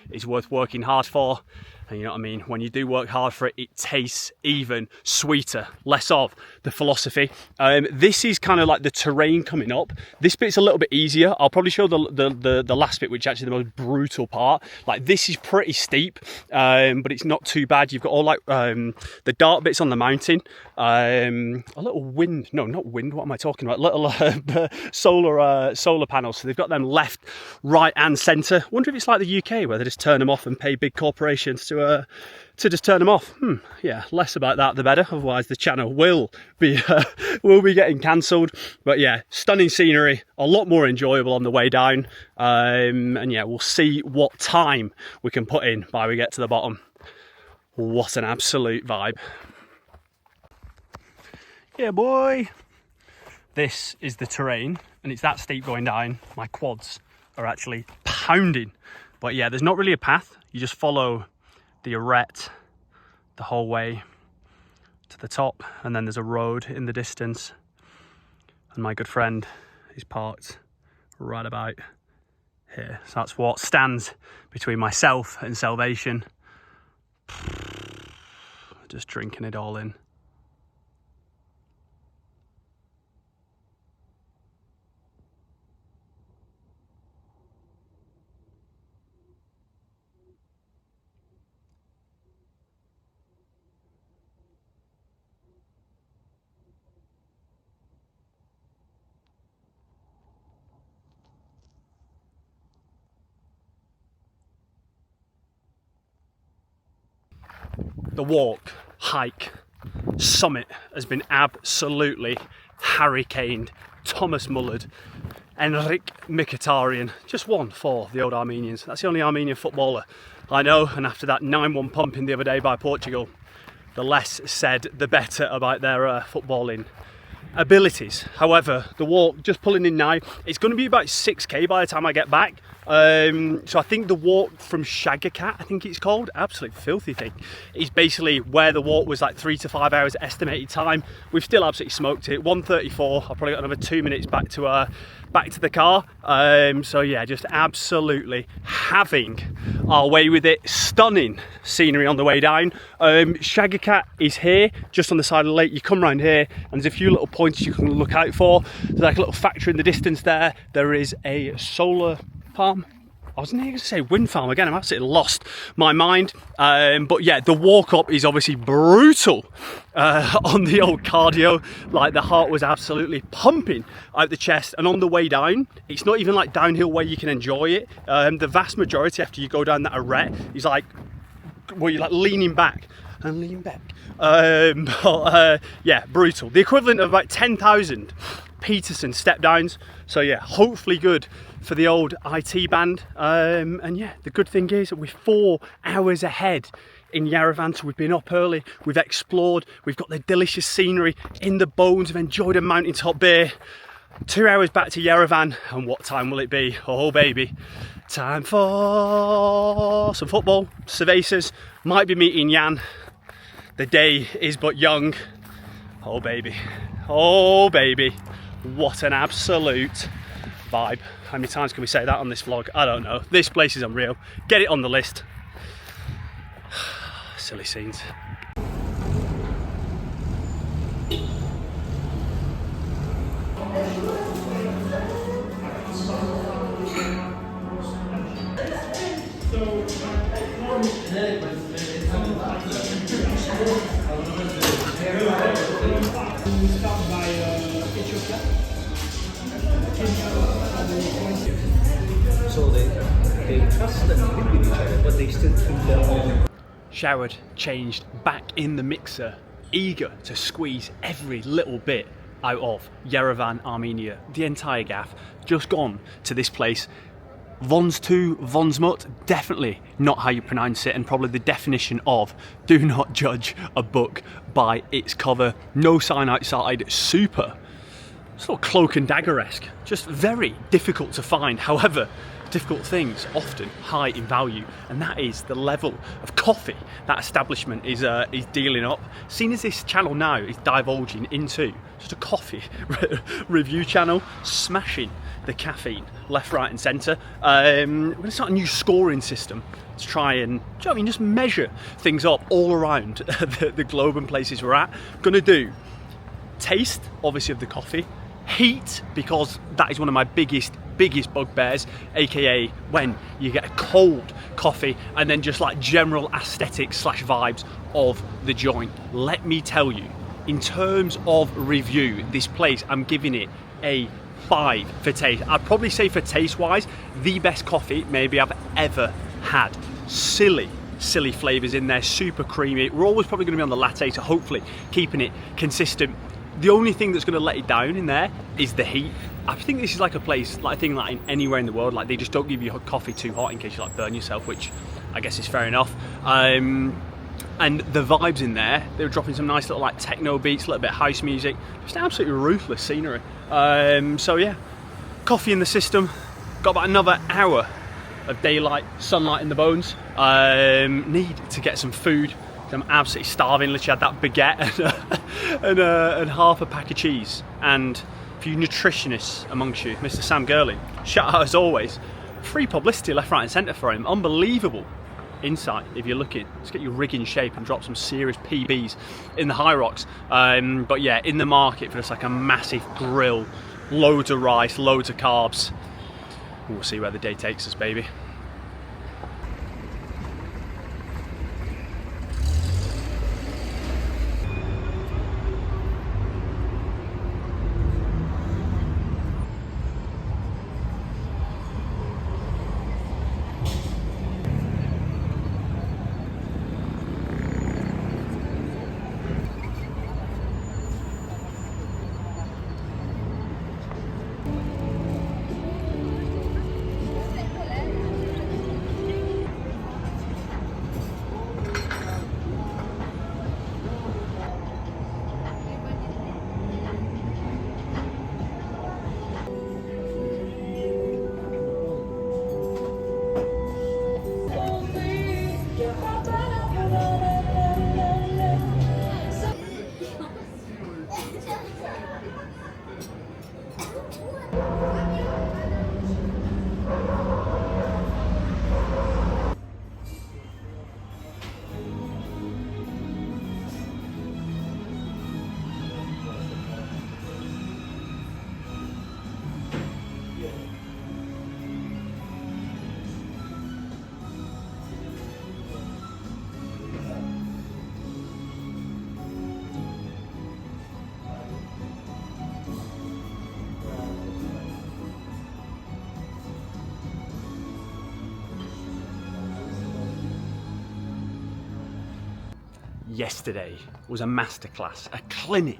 Speaker 2: is worth working hard for. And you know what I mean, when you do work hard for it, it tastes even sweeter. Less of the philosophy. This is kind of like the terrain coming up. This bit's a little bit easier. I'll probably show the last bit, which is actually the most brutal part. Like, this is pretty steep, but it's not too bad. You've got all like the dark bits on the mountain. A little wind, no, not wind, what am I talking about? Little solar panels. So they've got them left, right and centre. Wonder if it's like the UK where they just turn them off and pay big corporations to just turn them off. Yeah, less about that the better, otherwise the channel will be getting cancelled. But yeah, stunning scenery, a lot more enjoyable on the way down, and yeah, we'll see what time we can put in by we get to the bottom. What an absolute vibe. Yeah boy, this is the terrain, and it's that steep going down. My quads are actually pounding, but yeah, there's not really a path. You just follow the arete the whole way to the top, and then there's a road in the distance, and my good friend is parked right about here. So that's what stands between myself and salvation. Just drinking it all in. The walk, hike, summit has been absolutely hurricaned. Thomas Mullered, Enric Mkhitaryan, just one for the old Armenians. That's the only Armenian footballer I know, and after that 9-1 pumping the other day by Portugal, the less said the better about their footballing abilities. However, the walk, just pulling in now, it's going to be about 6k by the time I get back. So I think the walk from Shagakat, I think it's called, absolute filthy thing, is basically where the walk was like 3 to 5 hours estimated time. We've still absolutely smoked it. 1:34. I've probably got another 2 minutes back to the car. So yeah, just absolutely having our way with it. Stunning scenery on the way down. Shagakat is here, just on the side of the lake. You come around here, and there's a few little points you can look out for. There's like a little factory in the distance there. There is a solar farm. I was going to say wind farm again. I'm absolutely lost my mind. But yeah, the walk up is obviously brutal on the old cardio. Like, the heart was absolutely pumping out the chest. And on the way down, it's not even like downhill where you can enjoy it. The vast majority after you go down that arete is like, where you're like leaning back and lean back. Yeah, brutal. The equivalent of about 10,000 Peterson step downs. So yeah, hopefully good for the old IT band. And yeah, the good thing is that we're 4 hours ahead in Yerevan, so we've been up early, we've explored, we've got the delicious scenery in the bones, we've enjoyed a mountaintop beer. 2 hours back to Yerevan, and what time will it be? Oh baby, time for some football. Cervezas, might be meeting Jan. The day is but young. Oh baby, what an absolute vibe. How many times can we say that on this vlog? I don't know. This place is unreal. Get it on the list. Silly scenes.
Speaker 4: So they trust and live with each other, but they still keep their own.
Speaker 2: Showered, changed, back in the mixer, eager to squeeze every little bit out of Yerevan, Armenia. The entire gaff, just gone to this place. Vons 2, Vonsmut, definitely not how you pronounce it, and probably the definition of do not judge a book by its cover. No sign outside, super
Speaker 1: sort of cloak and dagger-esque, just very difficult to find. However, difficult things often high in value, and that is the level of coffee that establishment is dealing up. Seeing as this channel now is divulging into just a coffee review channel, smashing the caffeine left, right and centre. We're going to start a new scoring system to try and, do you know what I mean, just measure things up all around the globe and places we're at. Going to do taste, obviously, of the coffee, heat, because that is one of my biggest bugbears, aka when you get a cold coffee, and then just like general aesthetics / vibes of the joint. Let me tell you, in terms of review, this place, I'm giving it a 5 for taste. I'd probably say for taste wise, the best coffee maybe I've ever had. Silly flavours in there, super creamy. We're always probably going to be on the latte, so hopefully keeping it consistent. The only thing that's going to let it down in there is the heat. I think this is like a place, like a thing like anywhere in the world, like they just don't give you coffee too hot in case you like burn yourself, which I guess is fair enough. And the vibes in there, they were dropping some nice little like techno beats, a little bit of house music, just absolutely ruthless scenery. So yeah, coffee in the system, got about another hour of daylight, sunlight in the bones. Need to get some food. I'm absolutely starving. Literally had that baguette and half a pack of cheese. And for you nutritionists amongst you, Mr. Sam Gerling, shout out as always. Free publicity left, right and centre for him. Unbelievable insight if you're looking. Let's get your rig in shape and drop some serious PBs in the high rocks. But yeah, in the market for just like a massive grill, loads of rice, loads of carbs. We'll see where the day takes us, baby. Yesterday was a masterclass, a clinic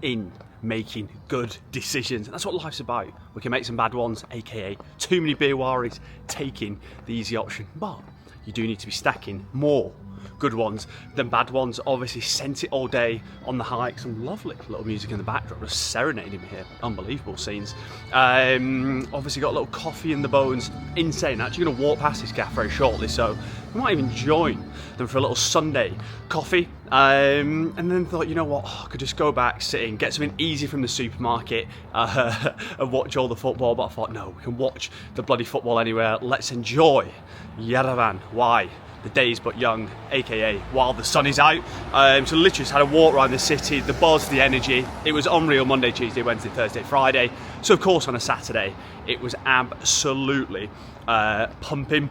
Speaker 1: in making good decisions. And that's what life's about. We can make some bad ones, aka too many beer worries, taking the easy option. But you do need to be stacking more good ones than bad ones. Obviously sent it all day on the hike. Some lovely little music in the backdrop, just serenading me here. Unbelievable scenes. Obviously got a little coffee in the bones. Insane. Actually going to walk past this gaff very shortly, so I might even join them for a little Sunday coffee. And then thought, you know what, I could just go back, sit in, get something easy from the supermarket and watch all the football. But I thought, no, we can watch the bloody football anywhere. Let's enjoy Yerevan. Why? The day is but young, aka while the sun is out. So literally just had a walk around the city, the buzz, the energy. It was unreal. Monday, Tuesday, Wednesday, Thursday, Friday. So of course on a Saturday, it was absolutely pumping.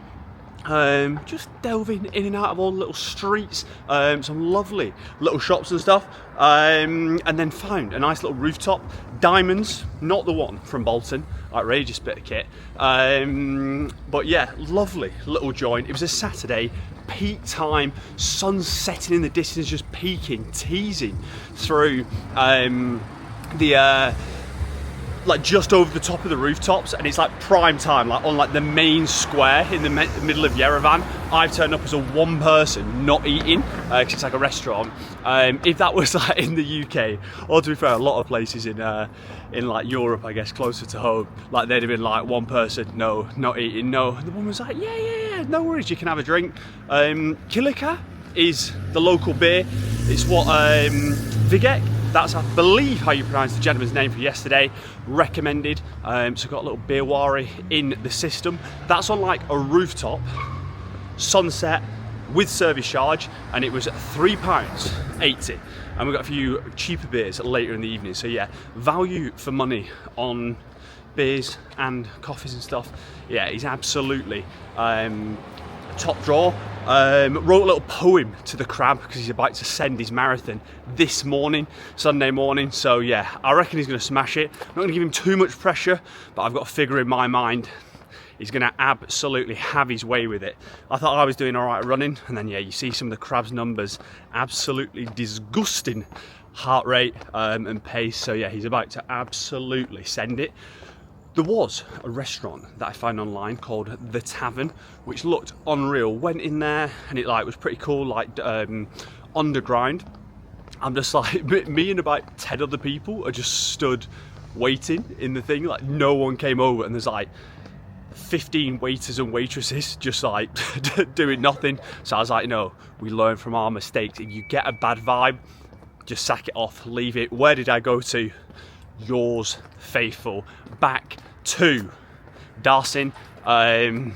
Speaker 1: Just delving in and out of all the little streets, some lovely little shops and stuff, and then found a nice little rooftop. Diamonds, not the one from Bolton, outrageous bit of kit, but yeah, lovely little joint. It was a Saturday, peak time, sun setting in the distance, just peeking, teasing through the like just over the top of the rooftops, and it's like prime time, like on like the main square in the middle of Yerevan. I've turned up as a one person not eating, because it's like a restaurant. If that was like in the UK, or to be fair, a lot of places in like Europe, I guess, closer to home, like they'd have been like one person, no, not eating, no. And the woman was like, yeah, no worries, you can have a drink. Kilika is the local beer. It's what Vigek, that's I believe how you pronounce the gentleman's name for yesterday, recommended. So got a little beer wari in the system. That's on like a rooftop, sunset, with service charge, and it was £3.80. And we've got a few cheaper beers later in the evening. So yeah, value for money on beers and coffees and stuff. Yeah, he's absolutely top drawer. Wrote a little poem to the crab because he's about to send his marathon this morning, Sunday morning. So yeah, I reckon he's going to smash it. I'm not going to give him too much pressure, but I've got a figure in my mind. He's going to absolutely have his way with it. I thought I was doing all right running, and then yeah, you see some of the crab's numbers, absolutely disgusting heart rate and pace. So yeah, he's about to absolutely send it. There was a restaurant that I found online called The Tavern, which looked unreal. Went in there and it like was pretty cool, like underground. I'm just like, me and about 10 other people are just stood waiting in the thing. Like no one came over, and there's like 15 waiters and waitresses just like doing nothing. So I was like, no, we learn from our mistakes. If you get a bad vibe, just sack it off, leave it. Where did I go to? Yours faithful, back to Darsin,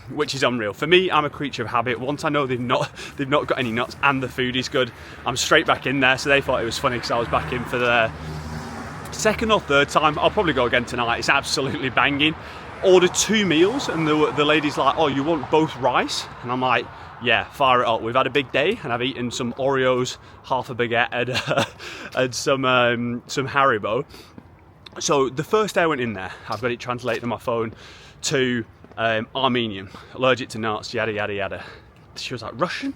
Speaker 1: which is unreal. For me, I'm a creature of habit. Once I know they've not got any nuts and the food is good, I'm straight back in there. So they thought it was funny because I was back in for the second or third time. I'll probably go again tonight. It's absolutely banging. Ordered 2 meals, and the lady's like, oh, you want both rice? And I'm like, yeah, fire it up. We've had a big day, and I've eaten some Oreos, half a baguette, and some Haribo. So the first day I went in there, I've got it translated on my phone to Armenian, allergic to nuts, yada yada yada. She was like, Russian?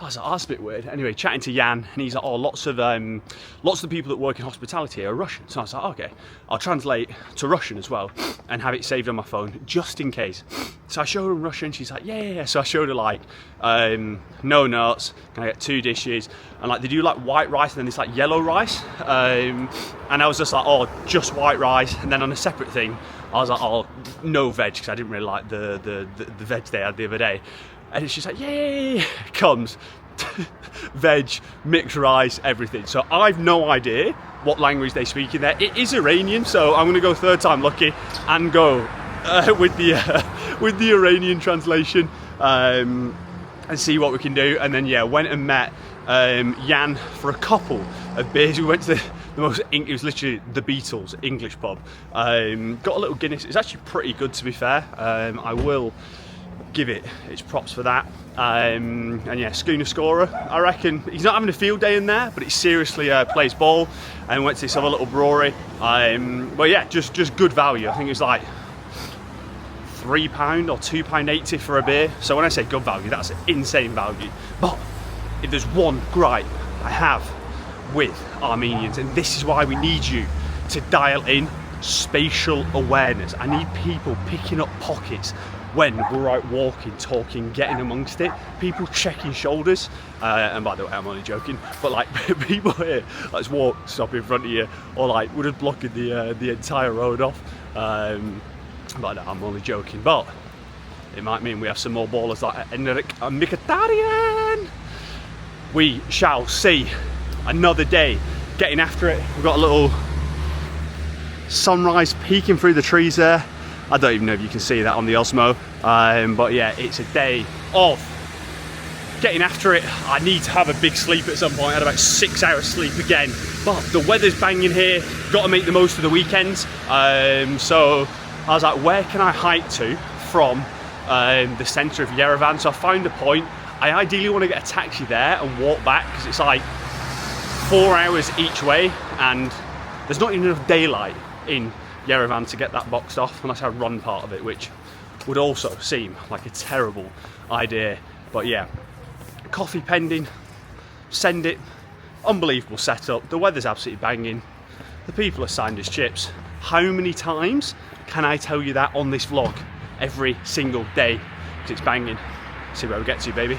Speaker 1: I was like, oh, that's a bit weird. Anyway, chatting to Jan, and he's like, oh, lots of the people that work in hospitality are Russian. So I was like, okay, I'll translate to Russian as well and have it saved on my phone just in case. So I showed her in Russian. She's like, yeah. So I showed her like, no nuts. Can I get 2 dishes? And like they do like white rice and then this like yellow rice. And I was just like, oh, just white rice. And then on a separate thing, I was like, oh, no veg, because I didn't really like the veg they had the other day. And she's like, yay, comes veg, mixed rice, everything. So I've no idea what language they speak in there. It is Iranian, so I'm going to go third time lucky and go with the Iranian translation and see what we can do. And then yeah, went and met Jan for a couple of beers. We went to it was literally the Beatles English pub. Got a little Guinness. It's actually pretty good, to be fair. I will give it its props for that. And yeah, schooner scorer. I reckon he's not having a field day in there, but it seriously plays ball. And went to this other little brewery. But yeah, just good value. I think it was like £3 or £2.80 for a beer. So when I say good value, that's insane value. But if there's one gripe I have with Armenians, and this is why we need you to dial in spatial awareness. I need people picking up pockets when we're out walking, talking, getting amongst it, people checking shoulders, and by the way, I'm only joking, but like people here, let's walk, stop in front of you, or like we're just blocking the entire road off, but no, I'm only joking, but it might mean we have some more ballers like Enric and Mkhitaryan. We shall see. Another day, getting after it. We've got a little sunrise peeking through the trees there. I don't even know if you can see that on the Osmo, but yeah, it's a day of getting after it. I need to have a big sleep at some point. I had about 6 hours sleep again, but the weather's banging here. Got to make the most of the weekends. So I was like, where can I hike to from the centre of Yerevan? So I found a point. I ideally want to get a taxi there and walk back, because it's like 4 hours each way, and there's not even enough daylight in Yerevan to get that boxed off unless I run part of it, which would also seem like a terrible idea. But yeah, coffee pending, send it, unbelievable setup, the weather's absolutely banging, the people are signed as chips,
Speaker 2: How many times can I tell you that on this vlog? Every single day, because it's banging. See where we get to, baby.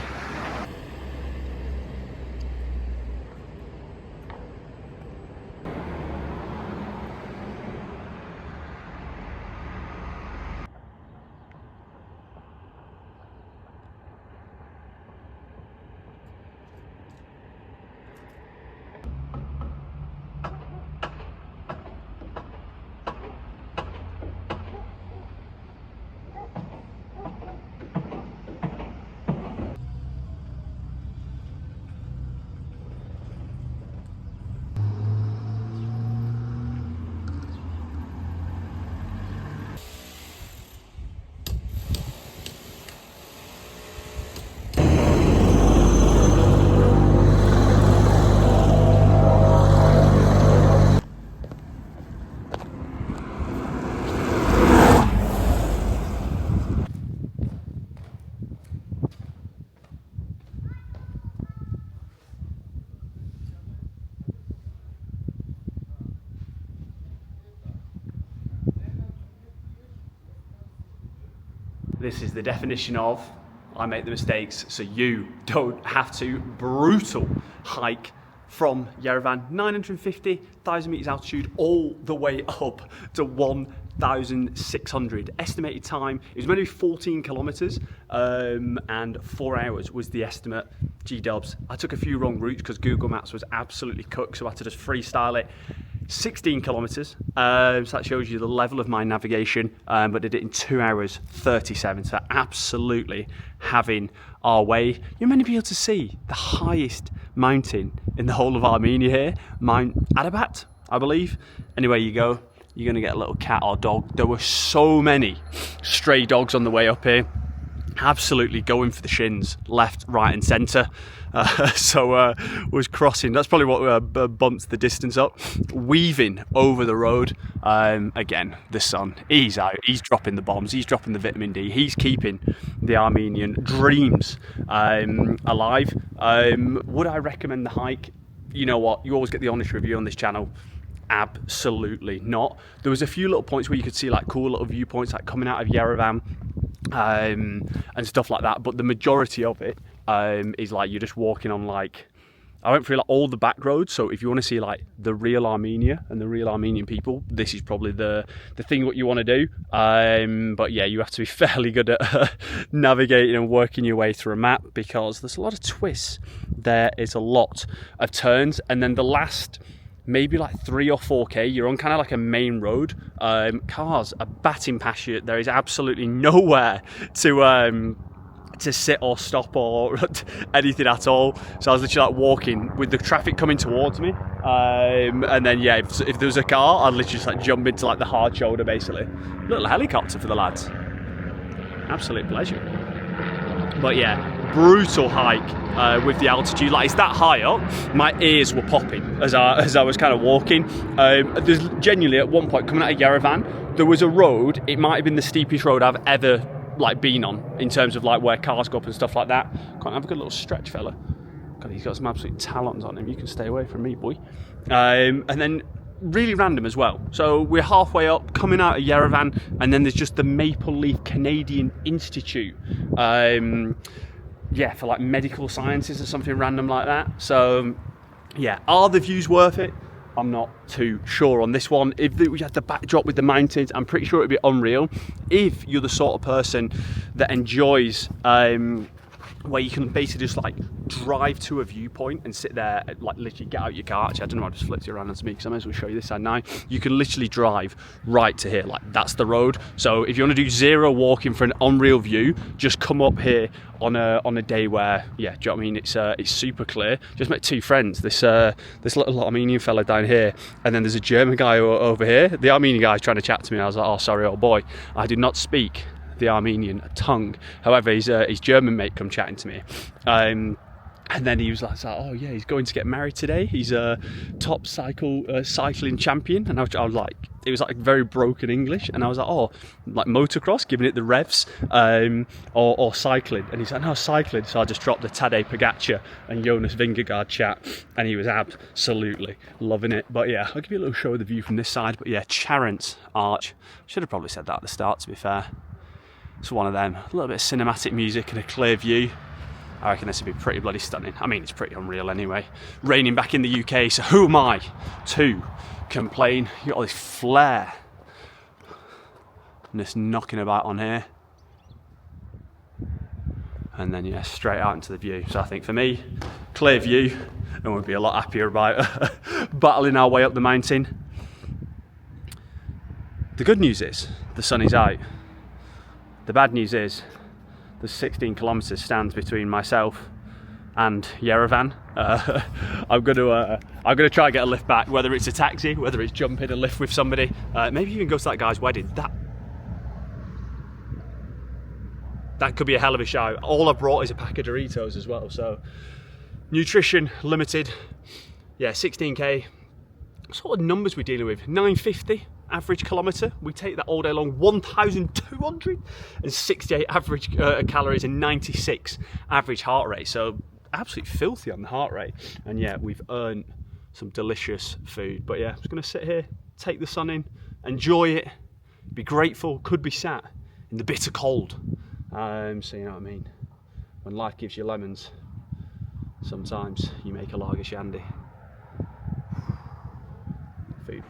Speaker 2: This is the definition of I make the mistakes so you don't have to. Brutal hike from Yerevan, 950,000 meters altitude, all the way up to 1,600. Estimated time, it was meant to be 14 kilometers, and 4 hours was the estimate. G-dubs. I took a few wrong routes because Google Maps was absolutely cooked, so I had to just freestyle it. 16 kilometers, so that shows you the level of my navigation, but did it in 2 hours 37, so absolutely having our way. You're meant to be able to see the highest mountain in the whole of Armenia here, Mount Adabat, I believe. Anyway, you go, you're going to get a little cat or dog. There were so many stray dogs on the way up here, absolutely going for the shins, left, right and centre. So was crossing, that's probably what bumped the distance up, weaving over the road. Again, the sun, he's out, he's dropping the bombs, he's dropping the vitamin D, he's keeping the Armenian dreams alive. Would I recommend the hike? You know what, you always get the honest review on this channel. Absolutely not. There was a few little points where you could see like cool little viewpoints, like coming out of Yerevan and stuff like that, but the majority of it is like you're just walking on, like, I went through like all the back roads, so if you want to see like the real Armenia and the real Armenian people, this is probably the thing what you want to do. But yeah, you have to be fairly good at navigating and working your way through a map, because there's a lot of twists, there is a lot of turns, and then the last maybe like 3 or 4k you're on kind of like a main road. Cars are batting past you, there is absolutely nowhere to sit or stop or anything at all. So I was literally like walking with the traffic coming towards me, and then yeah, if there was a car, I'd literally just like jump into like the hard shoulder basically. Little helicopter for the lads, absolute pleasure. But yeah, brutal hike with the altitude. Like, it's that high up, my ears were popping as I was kind of walking. There's genuinely at one point coming out of Yerevan, there was a road, it might have been the steepest road I've ever like been on in terms of like where cars go up and stuff like that. Can't have a good little stretch, fella. God, he's got some absolute talons on him. You can stay away from me, boy. And then really random as well. So we're halfway up, coming out of Yerevan, and then there's just the Maple Leaf Canadian Institute. Yeah, for like medical sciences or something random like that. So yeah, are the views worth it? I'm not too sure on this one. If we had the backdrop with the mountains, I'm pretty sure it'd be unreal. If you're the sort of person that enjoys where you can basically just like drive to a viewpoint and sit there, like literally get out your car. Actually, I don't know, I just flipped it around onto me because I may as well show you this side now. You can literally drive right to here, like that's the road. So if you want to do zero walking for an unreal view, just come up here on a day where, yeah, do you know what I mean? It's super clear. Just met 2 friends. This little Armenian fella down here, and then there's a German guy over here. The Armenian guy's trying to chat to me. I was like, oh, sorry, old boy, I did not speak the Armenian tongue. However, his German mate come chatting to me. And then he was like, oh yeah, he's going to get married today. He's a top cycling champion. And I was like, it was like very broken English. And I was like, oh, like motocross, giving it the revs, or cycling. And he's like, no, cycling. So I just dropped the Tadej Pogacar and Jonas Vingegaard chat, and he was absolutely loving it. But yeah, I'll give you a little show of the view from this side. But yeah, Charent Arch. Should have probably said that at the start, to be fair. It's one of them. A little bit of cinematic music and a clear view. I reckon this would be pretty bloody stunning. I mean, it's pretty unreal anyway. Raining back in the UK, so who am I to complain? You got all this flare and this knocking about on here. And then, yeah, straight out into the view. So I think for me, clear view, and we'd be a lot happier about battling our way up the mountain. The good news is, the sun is out. The bad news is, the 16 kilometres stands between myself and Yerevan. I'm gonna try and get a lift back, whether it's a taxi, whether it's jump in a lift with somebody, maybe even go to that guy's wedding. That could be a hell of a show. All I brought is a pack of Doritos as well, so nutrition limited. Yeah, 16k. What sort of numbers we're dealing with? 950 average kilometre. We take that all day long. 1,268 average calories and 96 average heart rate. So absolutely filthy on the heart rate. And yeah, we've earned some delicious food. But yeah, I'm just going to sit here, take the sun in, enjoy it, be grateful. Could be sat in the bitter cold. So you know what I mean. When life gives you lemons, sometimes you make a lager shandy. Food.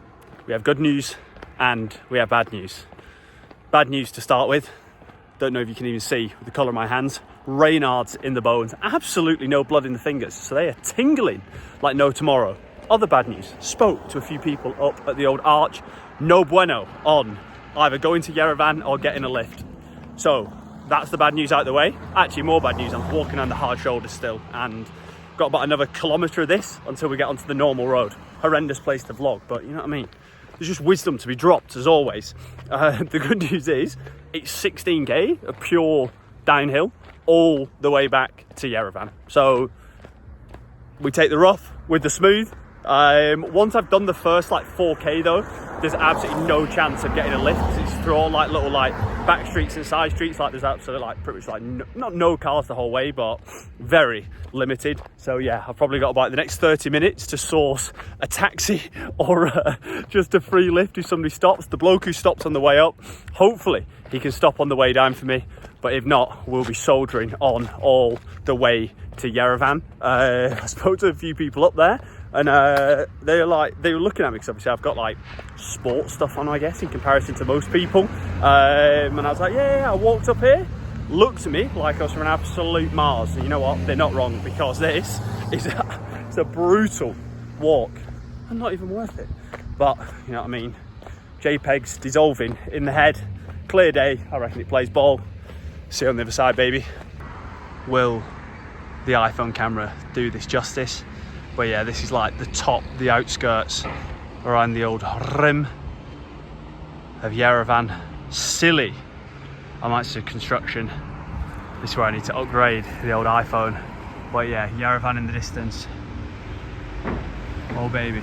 Speaker 2: We have good news and we have bad news. Bad news to start with. Don't know if you can even see with the colour of my hands. Reynards in the bones. Absolutely no blood in the fingers. So they are tingling like no tomorrow. Other bad news. Spoke to a few people up at the old arch. No bueno on either going to Yerevan or getting a lift. So that's the bad news out of the way. Actually, more bad news. I'm walking on the hard shoulders still and got about another kilometre of this until we get onto the normal road. Horrendous place to vlog, but you know what I mean. There's just wisdom to be dropped, as always. The good news is, it's 16k, a pure downhill, all the way back to Yerevan. So, we take the rough with the smooth. Once I've done the first, 4k though, there's absolutely no chance of getting a lift. It's through all, little, back streets and side streets. There's absolutely, pretty much, not no cars the whole way, but very limited. So yeah, I've probably got about the next 30 minutes to source a taxi or just a free lift if somebody stops. The bloke who stops on the way up, hopefully he can stop on the way down for me. But if not, we'll be soldiering on all the way to Yerevan. I spoke to a few people up there, and they were looking at me because obviously I've got sports stuff on, I guess, in comparison to most people. And I was like, yeah, I walked up here, looked at me like I was from an absolute Mars. And you know what? They're not wrong, because this is it's a brutal walk and not even worth it. But you know what I mean? JPEGs dissolving in the head. Clear day. I reckon it plays ball. See you on the other side, baby. Will the iPhone camera do this justice? But yeah, this is the top, the outskirts around the old rim of Yerevan. Silly amounts of construction. This is where I need to upgrade the old iPhone. But yeah, Yerevan in the distance. Oh baby.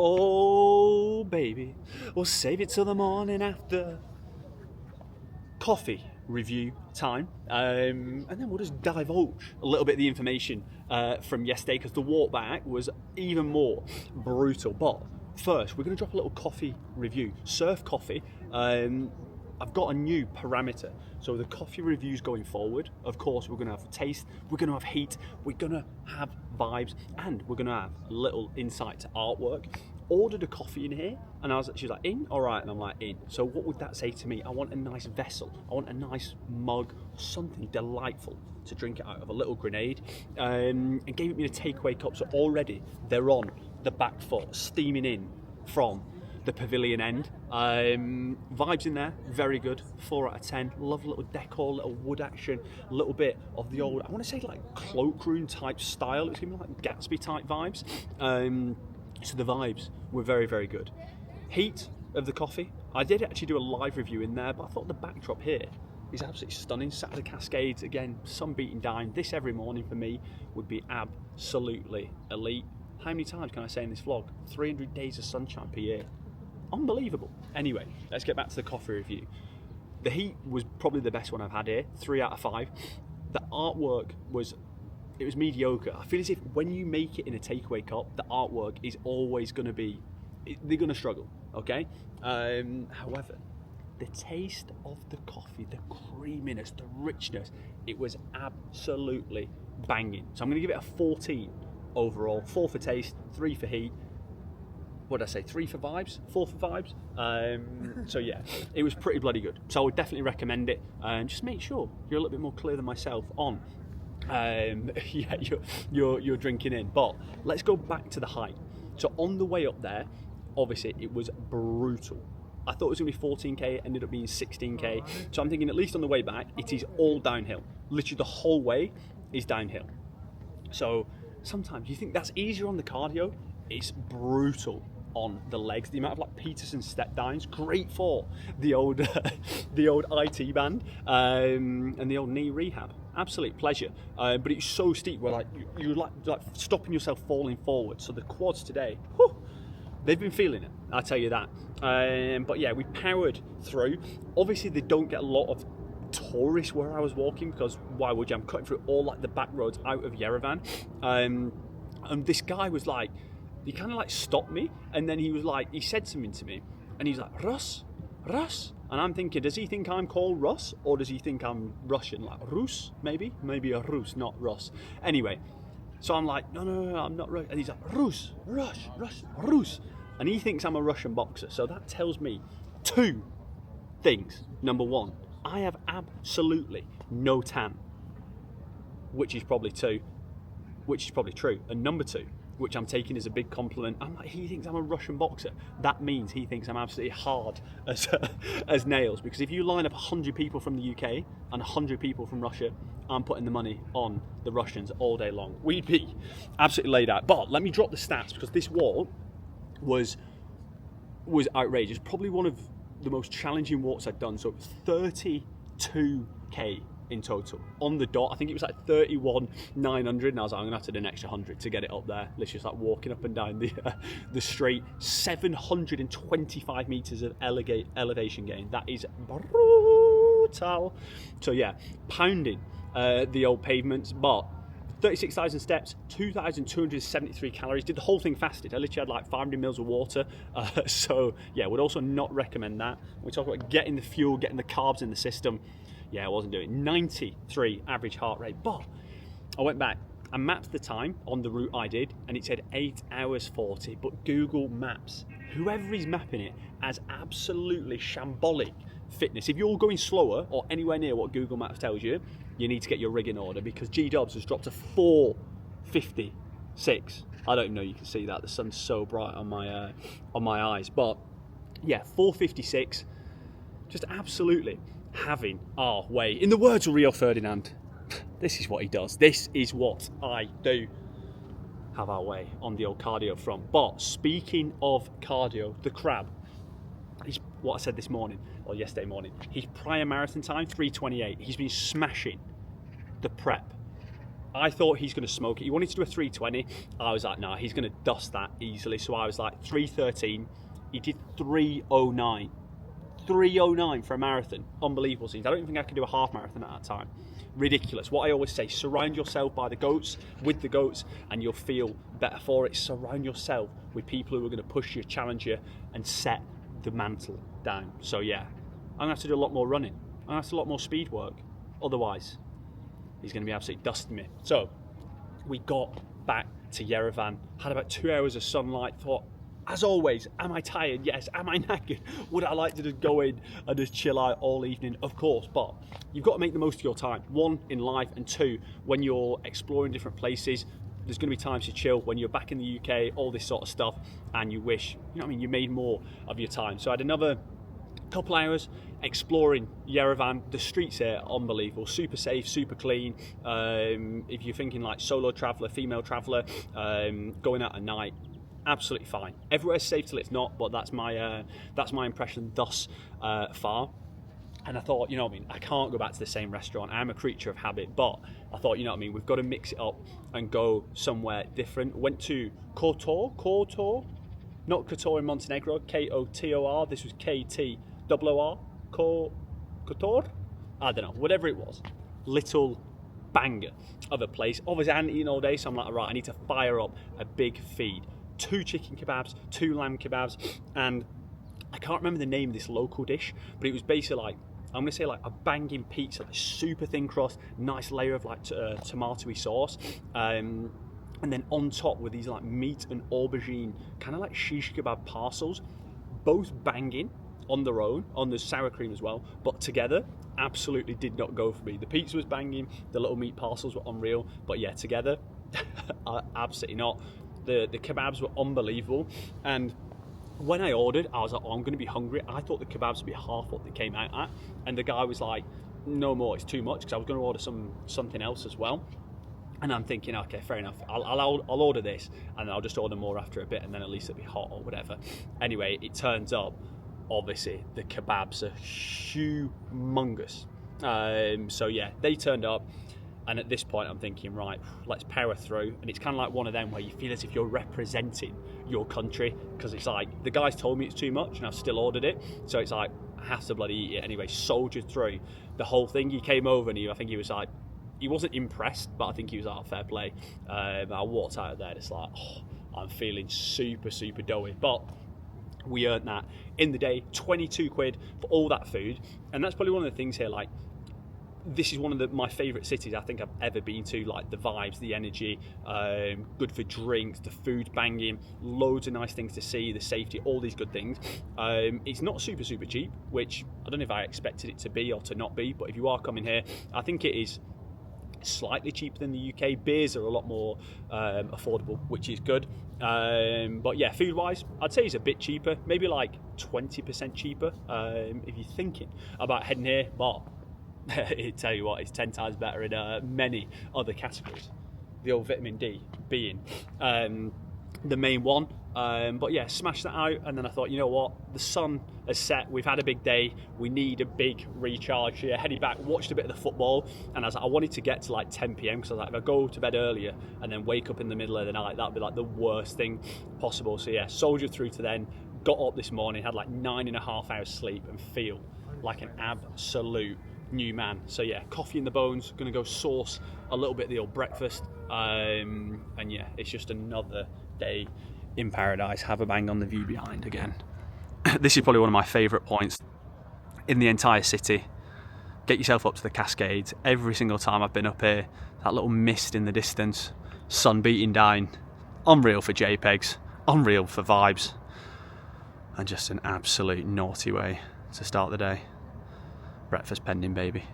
Speaker 1: Oh, baby, we'll save it till the morning after. Coffee review time, and then we'll just divulge a little bit of the information from yesterday, because the walk back was even more brutal. But first, we're going to drop a little coffee review. Surf coffee. I've got a new parameter. So the coffee reviews going forward, of course, we're going to have taste, we're going to have heat, we're going to have vibes, and we're going to have a little insight to artwork. Ordered a coffee in here, and she was like, in? All right, and I'm like, in. So what would that say to me? I want a nice vessel. I want a nice mug, something delightful to drink it out of, a little grenade, and gave it me a takeaway cup. So already they're on the back foot, steaming in from the pavilion end. Vibes in there, very good, 4 out of 10. Love little decor, little wood action, a little bit of the old, I want to say like cloakroom type style. It's giving me like Gatsby type vibes. So the vibes were very, very good. Heat of the coffee, I did actually do a live review in there, but I thought the backdrop here is absolutely stunning. Sat at the Cascades, again, sun beating down. This every morning for me would be absolutely elite. How many times can I say in this vlog? 300 days of sunshine per year. Unbelievable. Anyway, let's get back to the coffee review. The heat was probably the best one I've had here, 3 out of 5. The artwork was mediocre. I feel as if when you make it in a takeaway cup, the artwork is always going to be, they're going to struggle, okay? However, the taste of the coffee, the creaminess, the richness, it was absolutely banging. So I'm going to give it a 14 overall. 4 for taste, 3 for heat. What did I say? 3 for vibes? 4 for vibes? So yeah, it was pretty bloody good. So I would definitely recommend it. Just make sure you're a little bit more clear than myself on yeah, you're drinking in. But let's go back to the height. So on the way up there, obviously it was brutal. I thought it was going to be 14k, it ended up being 16k. So I'm thinking at least on the way back, it is all downhill. Literally the whole way is downhill. So sometimes you think that's easier on the cardio, it's brutal on the legs. The amount of like Peterson step downs, great for the old the old IT band and the old knee rehab. Absolute pleasure. But it's so steep where like you're like stopping yourself falling forward. So the quads today, whew, they've been feeling it, I'll tell you that. But yeah, we powered through. Obviously they don't get a lot of tourists where I was walking, because why would you? I'm cutting through all like the back roads out of Yerevan. And this guy was like, he kind of like stopped me, and then he was like, he said something to me, and he's like, Russ, and I'm thinking, does he think I'm called Russ, or does he think I'm Russian, like Rus, maybe a Rus, not Russ. Anyway, so I'm like, no, I'm not Russian, and he's like, Rus, and he thinks I'm a Russian boxer. So that tells me 2 things. Number 1, I have absolutely no tan, which is probably true, and number 2, which I'm taking as a big compliment, I'm like, he thinks I'm a Russian boxer. That means he thinks I'm absolutely hard as nails, because if you line up 100 people from the UK and 100 people from Russia, I'm putting the money on the Russians all day long. We'd be absolutely laid out. But let me drop the stats, because this walk was outrageous. Probably one of the most challenging walks I'd done. So it was 32k in total on the dot. I think it was like 31,900, and I was like, I'm gonna have to do an extra 100 to get it up there. Literally just like walking up and down the street. 725 meters of elevation gain. That is brutal. So yeah, pounding the old pavements. But 36,000 steps, 2,273 calories. Did the whole thing fasted. I literally had like 500 mils of water. So yeah, would also not recommend that. We talk about getting the fuel, getting the carbs in the system. Yeah, I wasn't doing it. 93 average heart rate. But I went back and mapped the time on the route I did, and it said 8 hours 40. But Google Maps, whoever is mapping it, has absolutely shambolic fitness. If you're going slower or anywhere near what Google Maps tells you, you need to get your rig in order, because G-Dubs has dropped to 456. I don't know, you can see that. The sun's so bright on my eyes. But yeah, 456. Just absolutely having our way. In the words of Rio Ferdinand, this is what he does. This is what I do. Have our way on the old cardio front. But speaking of cardio, the crab.
Speaker 2: what I said this morning, or yesterday morning. His prior marathon time, 3:28. He's been smashing the prep. I thought he's going to smoke it. He wanted to do a 3:20. I was like, nah, he's going to dust that easily. So I was like, 3:13. He did 3:09. 3:09 for a marathon. Unbelievable scenes. I don't even think I could do a half marathon at that time. Ridiculous. What I always say, surround yourself by the goats, with the goats, and you'll feel better for it. Surround yourself with people who are going to push you, challenge you, and set the mantle down. So yeah, I'm going to have to do a lot more running. I'm going to have to do a lot more speed work. Otherwise, he's going to be absolutely dusting me. So we got back to Yerevan, had about 2 hours of sunlight, thought, as always, am I tired? Yes. Am I knackered? Would I like to just go in and just chill out all evening? Of course, but you've got to make the most of your time. One, in life, and two, when you're exploring different places, there's going to be times to chill when you're back in the UK, all this sort of stuff, and you wish, you know what I mean, you made more of your time. So I had another couple hours exploring Yerevan. The streets here are unbelievable, super safe, super clean. If you're thinking like solo traveller, female traveller, going out at night, absolutely fine. Everywhere's safe till it's not, but that's my impression thus far. And I thought, you know what I mean, I can't go back to the same restaurant. I'm a creature of habit, but I thought, you know what I mean, we've got to mix it up and go somewhere different. Went to Kotor, not Kotor in Montenegro, Kotor. This was KTOR, Kotor. I don't know, whatever it was. Little banger of a place. Obviously, I hadn't eaten all day, so I'm like, right, I need to fire up a big feed. 2 chicken kebabs, 2 lamb kebabs, and I can't remember the name of this local dish, but it was basically like, I'm gonna say like a banging pizza, like super thin crust, nice layer of like tomatoey sauce, and then on top with these like meat and aubergine, kind of like shish kebab parcels, both banging on their own, on the sour cream as well, but together, absolutely did not go for me. The pizza was banging, the little meat parcels were unreal, but yeah, together, absolutely not. The kebabs were unbelievable, and when I ordered, I was like, oh, I'm going to be hungry. I thought the kebabs would be half what they came out at, and the guy was like, no more, it's too much, because I was going to order something else as well. And I'm thinking, okay, fair enough, I'll order this, and I'll just order more after a bit, and then at least it'll be hot or whatever. Anyway, it turns up, obviously, the kebabs are humongous. So yeah, they turned up. And at this point, I'm thinking, right, let's power through. And it's kind of like one of them where you feel as if you're representing your country, because it's like, the guy's told me it's too much and I've still ordered it. So it's like, I have to bloody eat it anyway. Soldiered through the whole thing. He came over and I think he was like, he wasn't impressed, but I think he was like, fair play. I walked out of there just like, oh, I'm feeling super, super doughy. But we earned that in the day, 22 quid for all that food. And that's probably one of the things here, like, this is one of my favourite cities I think I've ever been to. Like the vibes, the energy, good for drinks, the food banging, loads of nice things to see, the safety, all these good things. It's not super, super cheap, which I don't know if I expected it to be or to not be, but if you are coming here, I think it is slightly cheaper than the UK. Beers are a lot more affordable, which is good. But yeah, food wise, I'd say it's a bit cheaper, maybe like 20% cheaper if you're thinking about heading here, but I tell you what, it's 10 times better in many other categories. The old vitamin D being the main one. But yeah, smashed that out, and then I thought, you know what, the sun has set, we've had a big day, we need a big recharge here. Headed back, watched a bit of the football, and I was like, I wanted to get to like 10 PM, because I was like, if I go to bed earlier and then wake up in the middle of the night, that'd be like the worst thing possible. So yeah, soldiered through to then, got up this morning, had like 9.5 hours sleep, and feel like an absolute new man. So yeah, coffee in the bones, gonna go source a little bit of the old breakfast, and yeah, it's just another day in paradise. Have a bang on the view behind again. This is probably one of my favourite points in the entire city. Get yourself up to the cascades. Every single time I've been up here, that little mist in the distance, sun beating down, unreal for JPEGs, unreal for vibes, and just an absolute naughty way to start the day. Breakfast pending, baby.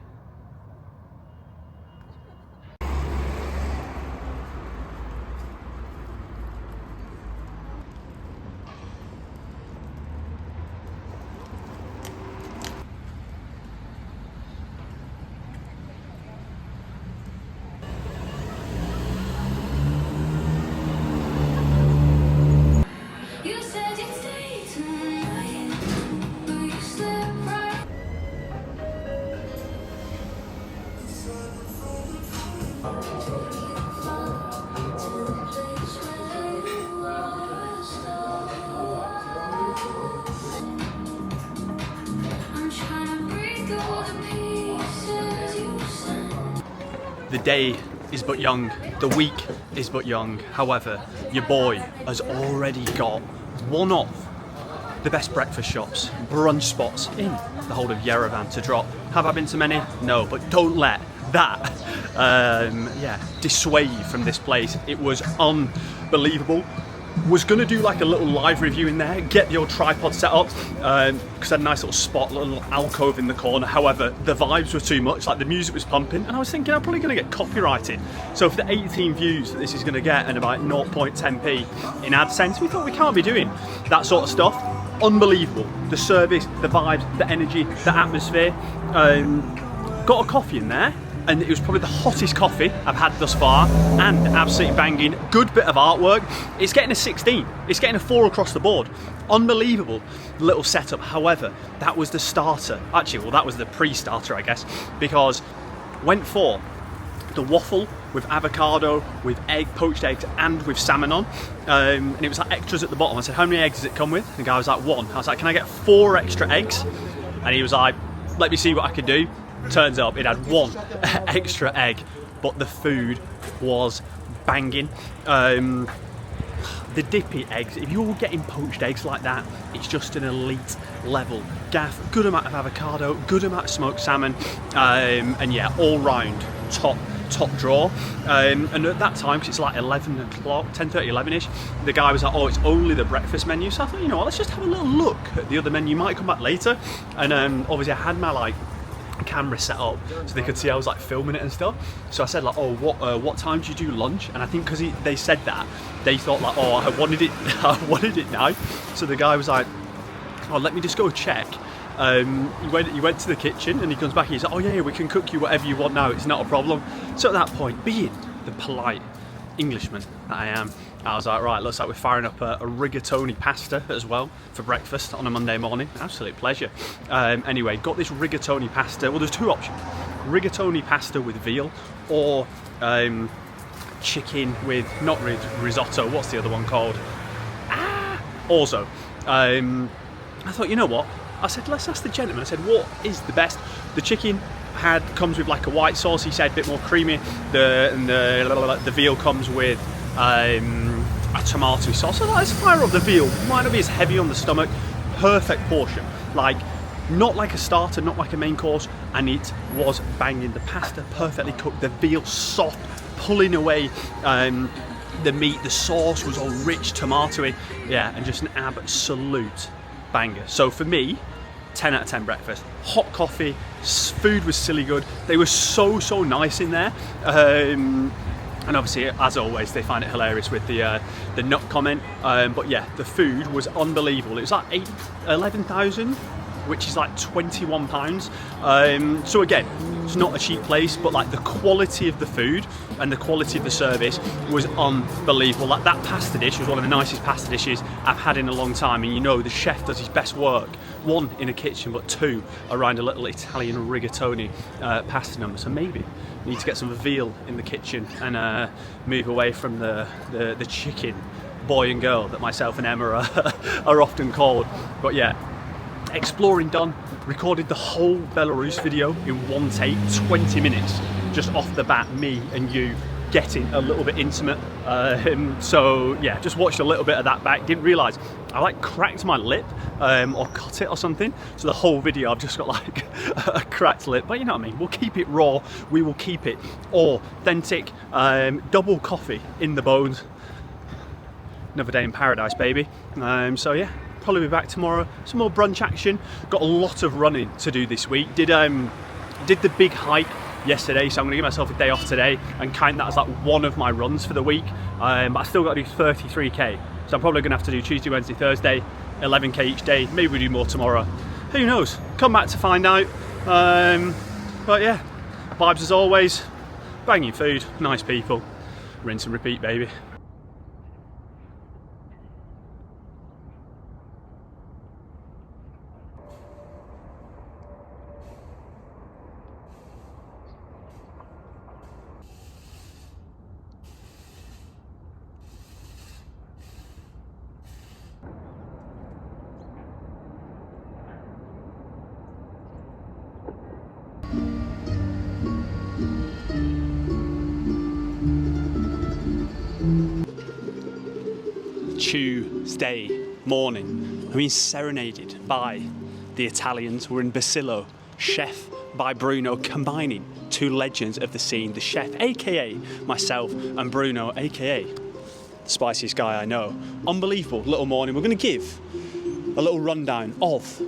Speaker 5: You said you'd stay tonight, but you
Speaker 1: The day is but young, the week is but young. However, your boy has already got one of the best breakfast shops, brunch spots in the whole of Yerevan to drop. Have I been to many? No, but don't let that dissuade you from this place. It was unbelievable. Was going to do like a little live review in there, get the old tripod set up, because I had a nice little spot, a little alcove in the corner. However, the vibes were too much, like the music was pumping, and I was thinking I'm probably going to get copyrighted. So for the 18 views that this is going to get and about 0.10p in AdSense, we thought we can't be doing that sort of stuff. Unbelievable. The service, the vibes, the energy, the atmosphere. Got a coffee in there, and it was probably the hottest coffee I've had thus far, and absolutely banging. Good bit of artwork. It's getting a 16. It's getting a 4 across the board. Unbelievable little setup. However, that was the starter. Actually, well, that was the pre-starter, I guess, because went for the waffle with avocado, with egg, poached eggs, and with salmon on. And it was like extras at the bottom. I said, how many eggs does it come with? The guy was like, 1. I was like, can I get 4 extra eggs? And he was like, let me see what I can do. Turns up it had 1 extra egg, but the food was banging. The dippy eggs, if you're getting poached eggs like that, it's just an elite level gaff. Good amount of avocado, good amount of smoked salmon, and yeah, all round top drawer. And at that time, because it's like 11 o'clock, 10:30, 11ish, the guy was like, oh, it's only the breakfast menu. So I thought, you know what, let's just have a little look at the other menu. Might come back later. And obviously I had my like camera set up so they could see I was like filming it and stuff. So I said like, oh, what time do you do lunch? And I think because they said that, they thought like, oh, I wanted it now. So the guy was like, oh, let me just go check. He went to the kitchen and he comes back and he's like, oh yeah, we can cook you whatever you want now, it's not a problem. So at that point, being the polite Englishman that I am, I was like, right, looks like we're firing up a rigatoni pasta as well for breakfast on a Monday morning. Absolute pleasure. Anyway, got this rigatoni pasta. Well, there's 2 options. Rigatoni pasta with veal, or chicken with, not risotto, what's the other one called? Also, I thought, you know what? I said, let's ask the gentleman. I said, what is the best? The chicken comes with like a white sauce, he said, a bit more creamy. The veal comes with a tomato sauce. So let's fire up the veal. Might not be as heavy on the stomach. Perfect portion. Like, not like a starter, not like a main course, and it was banging. The pasta perfectly cooked, the veal soft, pulling away the meat. The sauce was all rich, tomatoey. Yeah, and just an absolute banger. So for me, 10 out of 10 breakfast. Hot coffee, food was silly good. They were so nice in there. And obviously, as always, they find it hilarious with the nut comment. But yeah, the food was unbelievable. It was like 11,000, which is like £21. So again, it's not a cheap place, but like the quality of the food and the quality of the service was unbelievable. Like that pasta dish was one of the nicest pasta dishes I've had in a long time. And you know, the chef does his best work, 1 in a kitchen, but 2 around a little Italian rigatoni pasta number. So maybe need to get some veal in the kitchen and move away from the chicken boy and girl that myself and Emma are often called. But yeah, exploring done. Recorded the whole Belarus video in 1 take, 20 minutes, just off the bat, me and you getting a little bit intimate. So yeah, just watched a little bit of that back. Didn't realise I like cracked my lip or cut it or something. So the whole video I've just got like a cracked lip. But you know what I mean, we'll keep it raw, we will keep it authentic. Double coffee in the bones. Another day in paradise, baby. So yeah, probably be back tomorrow. Some more brunch action. Got a lot of running to do this week. Did the big hike yesterday, so I'm gonna give myself a day off today and count that as like one of my runs for the week. But I still got to do 33k, so I'm probably gonna have to do Tuesday, Wednesday, Thursday, 11k each day. Maybe we do more tomorrow. Who knows? Come back to find out. But yeah, vibes as always. Banging food, nice people. Rinse and repeat, baby.
Speaker 2: Tuesday morning. I'm being serenaded by the Italians. We're in Basilio, chef by Bruno, combining two legends of the scene, the chef, aka myself, and Bruno, aka the spiciest guy I know. Unbelievable little morning. We're going to give a little rundown of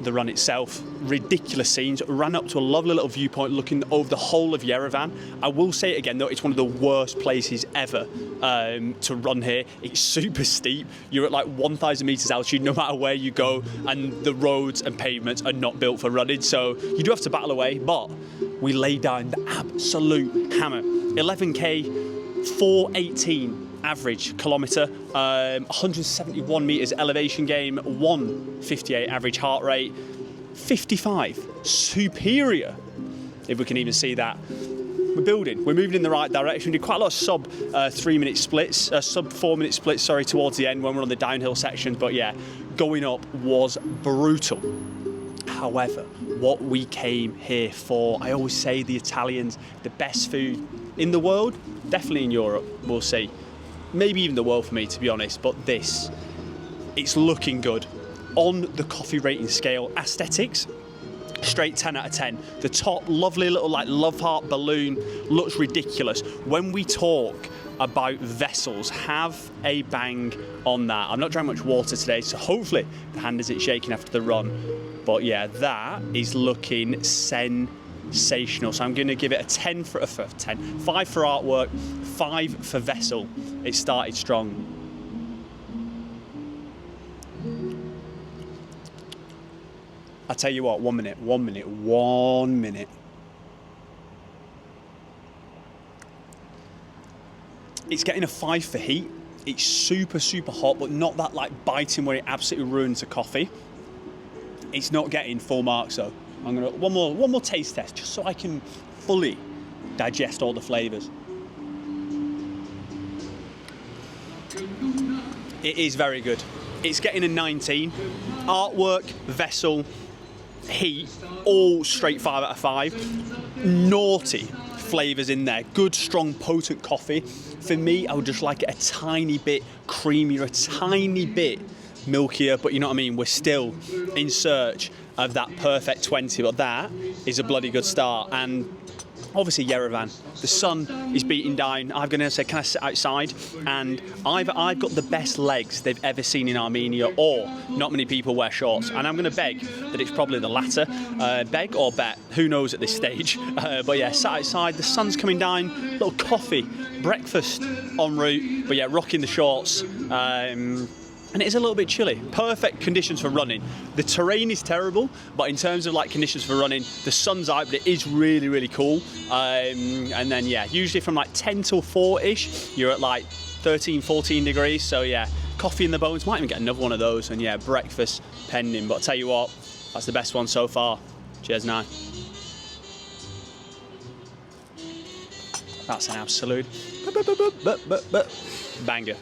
Speaker 2: the run itself. Ridiculous scenes. Ran up to a lovely little viewpoint looking over the whole of Yerevan. I will say it again though, it's one of the worst places ever to run here. It's super steep. You're at like 1,000 meters altitude no matter where you go, and the roads and pavements are not built for running, so you do have to battle away, but we lay down the absolute hammer. 11k, 418 average kilometre, 171 metres elevation gain, 158 average heart rate, 55 superior, if we can even see that. We're moving in the right direction. We did quite a lot of sub 4 minute splits towards the end when we're on the downhill section, but yeah, going up was brutal. However, what we came here for, I always say the Italians, the best food in the world, definitely in Europe, we'll see. Maybe even the world for me, to be honest, but this, it's looking good. On the coffee rating scale, aesthetics, straight 10 out of 10. The top, lovely little like love heart balloon, looks ridiculous. When we talk about vessels, have a bang on that. I'm not drinking much water today, so hopefully the hand isn't shaking after the run. But yeah, that is looking sensational. So I'm going to give it a 10 for 10, 5 for artwork, 5 for vessel. It started strong. I'll tell you what, 1 minute. It's getting a 5 for heat. It's super, super hot, but not that like biting where it absolutely ruins the coffee. It's not getting full marks though. I'm gonna one more taste test just so I can fully digest all the flavours. It is very good. It's getting a 19. Artwork, vessel, heat, all straight 5 out of 5. Naughty flavours in there. Good, strong, potent coffee. For me, I would just like it a tiny bit creamier, a tiny bit milkier, but you know what I mean? We're still in search of that perfect 20, but that is a bloody good start. And obviously Yerevan, the sun is beating down. I'm going to say, can I sit outside? And I've got the best legs they've ever seen in Armenia, or not many people wear shorts. And I'm going to beg that it's probably the latter. Beg or bet, who knows at this stage. But yeah, sat outside, the sun's coming down, little coffee, breakfast en route. But yeah, rocking the shorts. And it is a little bit chilly. Perfect conditions for running. The terrain is terrible, but in terms of like conditions for running, the sun's out, but it is really, really cool. And then yeah, usually from like 10 till 4-ish, you're at like 13, 14 degrees. So yeah, coffee in the bones, might even get another one of those. And yeah, breakfast pending. But I'll tell you what, that's the best one so far. Cheers now. That's an absolute banger.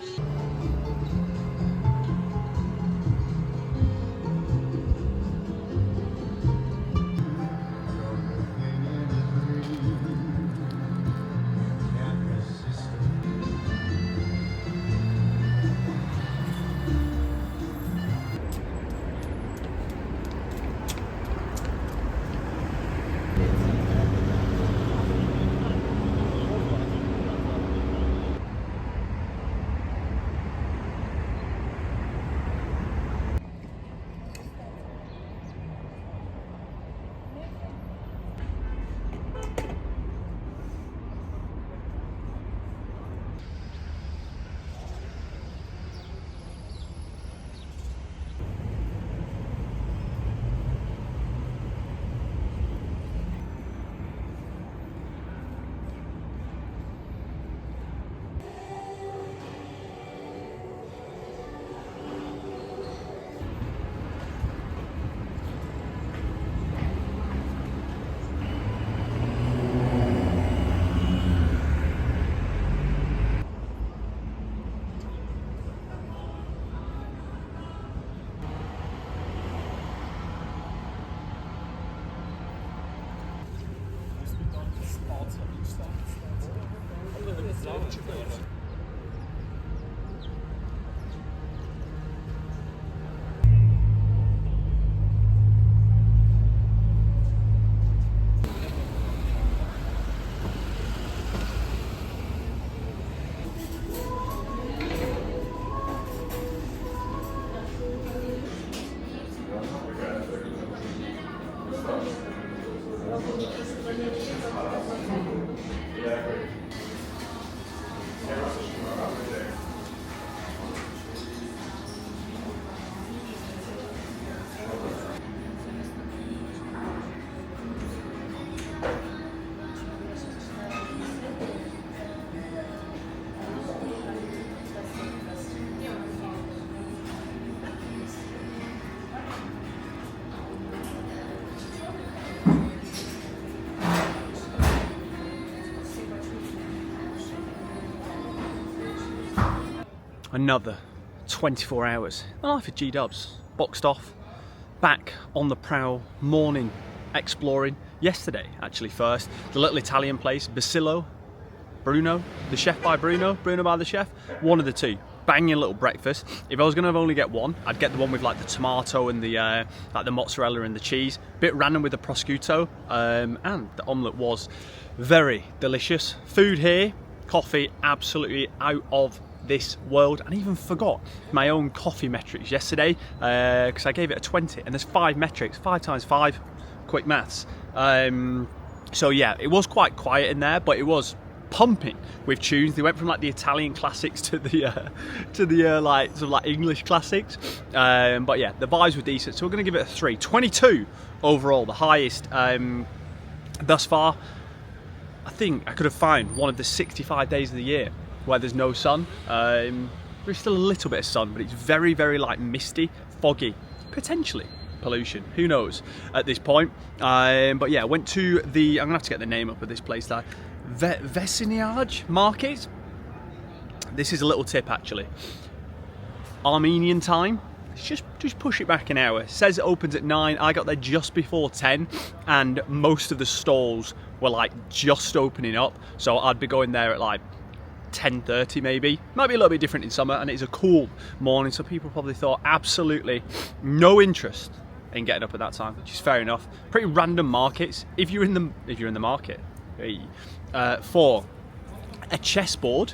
Speaker 1: another 24 hours. The life of G-dubs, boxed off, back on the prowl, morning exploring. Yesterday, actually, first, the little Italian place, Bruno, the chef by Bruno by the chef, one of the two. Banging little breakfast. If I was going to only get one, I'd get the one with like the tomato and the like the mozzarella and the cheese. Bit random with the prosciutto, and the omelette was very delicious. Food here, coffee, absolutely out of this world. And I even forgot my own coffee metrics yesterday because I gave it a 20, and there's 5 metrics. 5 times 5, quick maths. So yeah, it was quite quiet in there, but it was pumping with tunes. They went from like the Italian classics to the like sort of like English classics, but yeah, the vibes were decent, so we're going to give it a 3. 22 overall, the highest thus far. I think I could have found one of the 65 days of the year where there's no sun. There's still a little bit of sun, but it's very, very like misty, foggy, potentially pollution, who knows at this point. But yeah, went to the, I'm gonna have to get the name up of this place there, Vecinage Market. This is a little tip actually. Armenian time, just push it back an hour. It says it opens at 9. I got there just before 10, and most of the stalls were like just opening up. So I'd be going there at like 10:30 maybe. Might be a little bit different in summer, and it's a cool morning, so people probably thought absolutely no interest in getting up at that time, which is fair enough. Pretty random markets. If you're in the market, for a chessboard,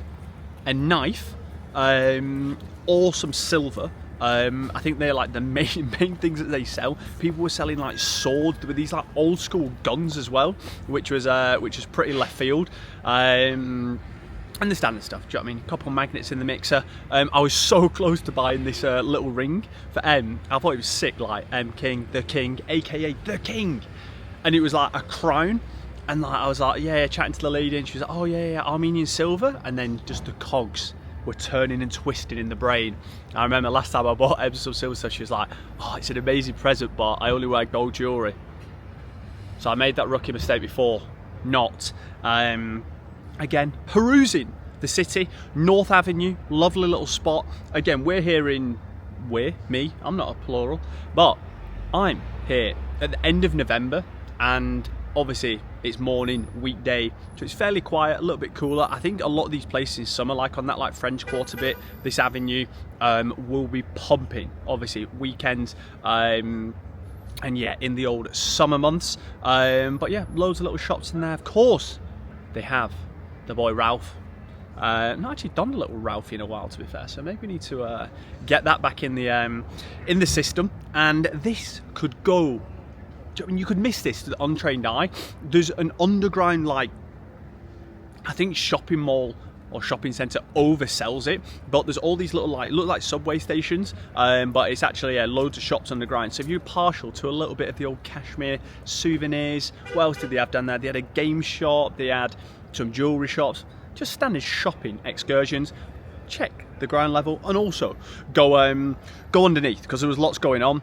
Speaker 1: a knife, or some silver. I think they're like the main things that they sell. People were selling like swords with these like old school guns as well, which was pretty left field. And the standard stuff, do you know what I mean? A couple of magnets in the mixer. I was so close to buying this little ring for M. I thought it was sick, like M King, the King, aka the King. And it was like a crown. And like, I was like, yeah, chatting to the lady, and she was like, oh yeah, Armenian silver. And then just the cogs were turning and twisting in the brain. I remember last time I bought M some silver stuff, she was like, oh, it's an amazing present, but I only wear gold jewellery. So I made that rookie mistake before, not. Again, perusing the city, North Avenue, lovely little spot. Again, we're here in, me, I'm not a plural, but I'm here at the end of November, and obviously it's morning, weekday, so it's fairly quiet, a little bit cooler. I think a lot of these places in summer, like on that like French Quarter bit, this avenue, will be pumping, obviously weekends, and yeah, in the old summer months. But yeah, loads of little shops in there. Of course, they have the boy Ralph. Not actually done a little Ralphie in a while, to be fair, so maybe we need to get that back in the system. And this could go, I mean, you could miss this to the untrained eye. There's an underground, like, I think shopping mall or shopping centre oversells it, but there's all these little like, look like subway stations, but it's actually loads of shops underground. So if you're partial to a little bit of the old cashmere, souvenirs, what else did they have down there? They had a game shop, they had some jewellery shops, just standard shopping excursions. Check the ground level, and also go underneath, because there was lots going on.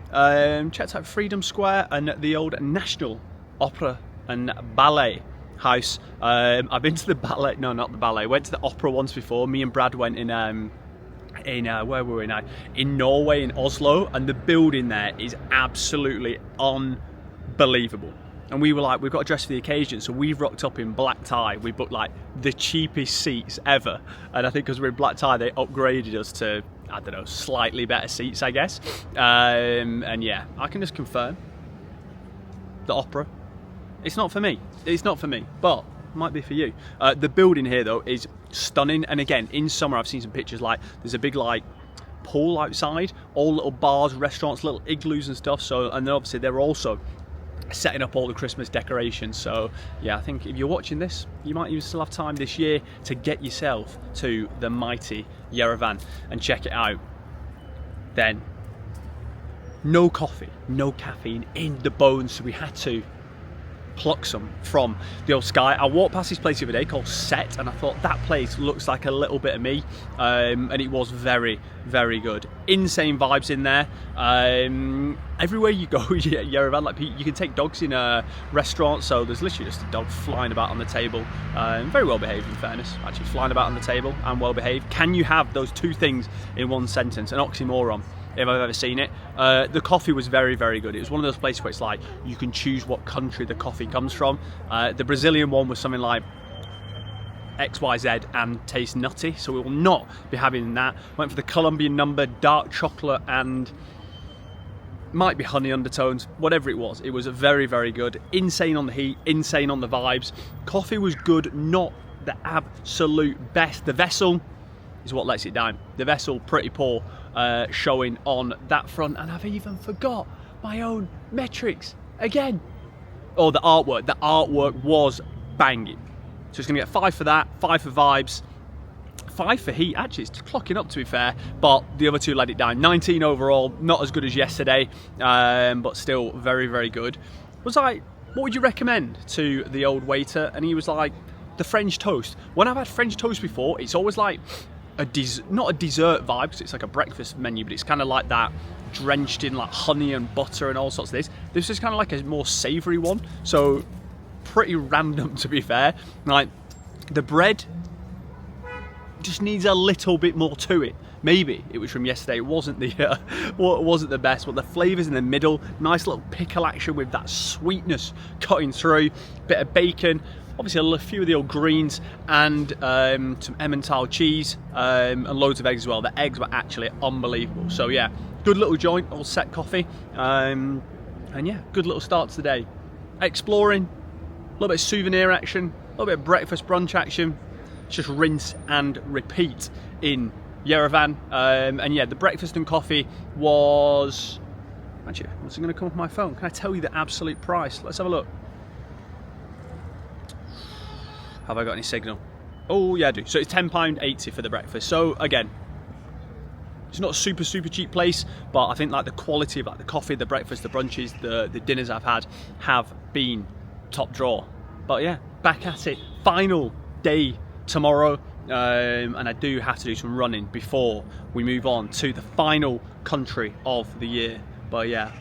Speaker 1: Checked out Freedom Square and the old National Opera and Ballet House. I've been to the ballet, no, not the ballet, went to the opera once before. Me and Brad went in where were we now? In Norway, in Oslo, and the building there is absolutely unbelievable. And we were like, we've got to dress for the occasion, so we've rocked up in black tie. We booked like the cheapest seats ever, and I think because we're in black tie, they upgraded us to, I don't know, slightly better seats, I guess. And yeah, I can just confirm, the opera, it's not for me. It's not for me, but it might be for you. The building here though is stunning, and again, in summer I've seen some pictures, like there's a big like pool outside, all little bars, restaurants, little igloos and stuff. So, and then obviously they're also setting up all the Christmas decorations. So yeah, I think if you're watching this, you might even still have time this year to get yourself to the mighty Yerevan and check it out. Then no coffee, no caffeine in the bones, so we had to pluck some from the old Sky. I walked past this place the other day called Set, and I thought that place looks like a little bit of me, and it was very, very good. Insane vibes in there. Everywhere you go, Yerevan, like, you can take dogs in a restaurant, so there's literally just a dog flying about on the table. Very well behaved, in fairness, actually flying about on the table and well behaved. Can you have those two things in one sentence? An oxymoron, if I've ever seen it. The coffee was very, very good. It was one of those places where it's like you can choose what country the coffee comes from. The Brazilian one was something like XYZ and tastes nutty, so we will not be having that. Went for the Colombian number, dark chocolate and might be honey undertones, whatever it was very, very good. Insane on the heat, insane on the vibes. Coffee was good, not the absolute best. The vessel is what lets it down. The vessel, pretty poor showing on that front, and I've even forgot my own metrics again. Oh, the artwork was banging. So it's going to get 5 for that, 5 for vibes, 5 for heat. Actually, it's clocking up, to be fair, but the other two let it down. 19 overall, not as good as yesterday, but still very, very good. Was like, what would you recommend to the old waiter? And he was like, the French toast. When I've had French toast before, it's always like not a dessert vibe, because it's like a breakfast menu, but it's kind of like that, drenched in like honey and butter and all sorts of this. This is kind of like a more savoury one, so pretty random, to be fair. Like, the bread just needs a little bit more to it. Maybe it was from yesterday. It wasn't the best, but the flavours in the middle, nice little pickle action with that sweetness cutting through. Bit of bacon, obviously a few of the old greens, and some Emmental cheese, and loads of eggs as well. The eggs were actually unbelievable. So yeah, good little joint, all Set coffee, and yeah, good little start to the day. Exploring, a little bit of Souvenir action, a little bit of breakfast brunch action. Just rinse and repeat in Yerevan. And yeah, the breakfast and coffee was, actually, what's it going to come off my phone? Can I tell you the absolute price? Let's have a look. Have I got any signal? Oh yeah, I do. So it's £10.80 for the breakfast. So again, it's not a super cheap place, but I think like the quality of like the coffee, the breakfast, the brunches, the dinners I've had have been top draw. But yeah, back at it. Final day tomorrow, and I do have to do some running before we move on to the final country of the year. But yeah,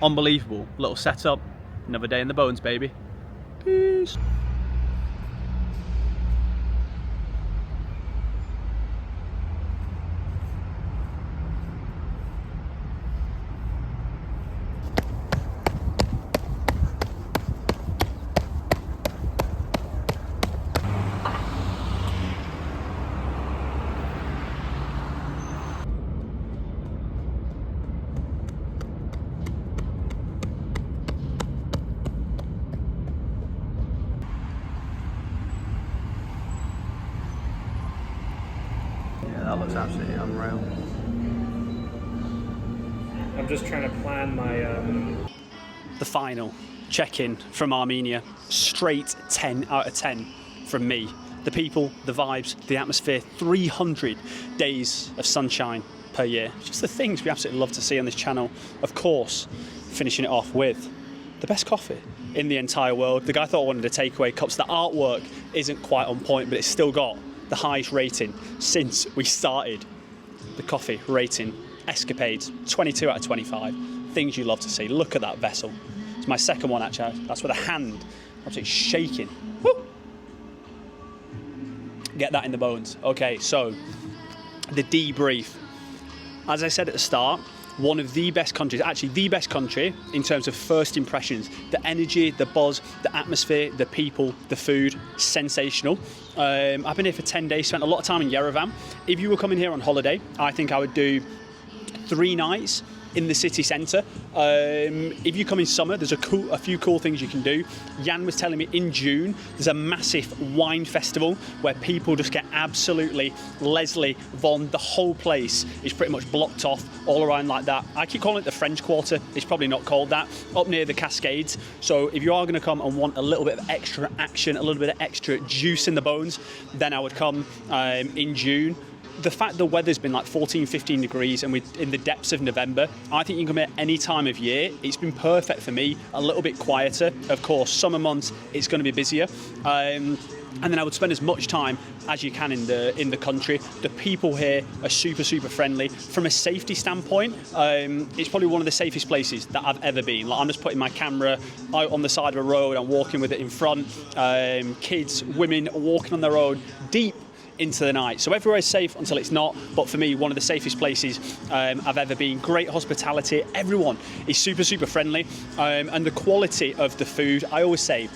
Speaker 1: unbelievable little setup. Another day in the bones, baby. Peace. That looks absolutely unreal.
Speaker 4: I'm just trying to plan my...
Speaker 2: The final check-in from Armenia, straight 10 out of 10 from me. The people, the vibes, the atmosphere, 300 days of sunshine per year. Just the things we absolutely love to see on this channel. Of course, finishing it off with the best coffee in the entire world. The guy thought I wanted a takeaway cups. The artwork isn't quite on point, but it's still got the highest rating since we started the coffee rating escapades. 22 out of 25. Things you love to see. Look at that vessel. It's my second one, actually. That's with a hand absolutely shaking. Woo! Get that in the bones. Okay, so the debrief. As I said at the start, one of the best countries, actually the best country in terms of first impressions. The energy, the buzz, the atmosphere, the people, the food, sensational. I've been here for 10 days, spent a lot of time in Yerevan. If you were coming here on holiday, I think I would do 3 nights in the city centre. If you come in summer, there's a few cool things you can do. Jan was telling me in June, there's a massive wine festival where people just get absolutely Leslie Von. The whole place is pretty much blocked off all around like that. I keep calling it the French Quarter. It's probably not called that. Up near the Cascades. So if you are going to come and want a little bit of extra action, a little bit of extra juice in the bones, then I would come in June. the fact the weather's been like 14, 15 degrees and we're in the depths of November, I think you can come here any time of year. It's been perfect for me, a little bit quieter. Of course, summer months, it's going to be busier. And then I would spend as much time as you can in the country. The people here are super, super friendly. From a safety standpoint, it's probably one of the safest places that I've ever been. Like, I'm just putting my camera out on the side of a road, I'm walking with it in front. Kids, women are walking on the road deep into the night. So everywhere is safe until it's not, but for me, one of the safest places I've ever been. Great hospitality, everyone is super, super friendly. And the quality of the food, I always say,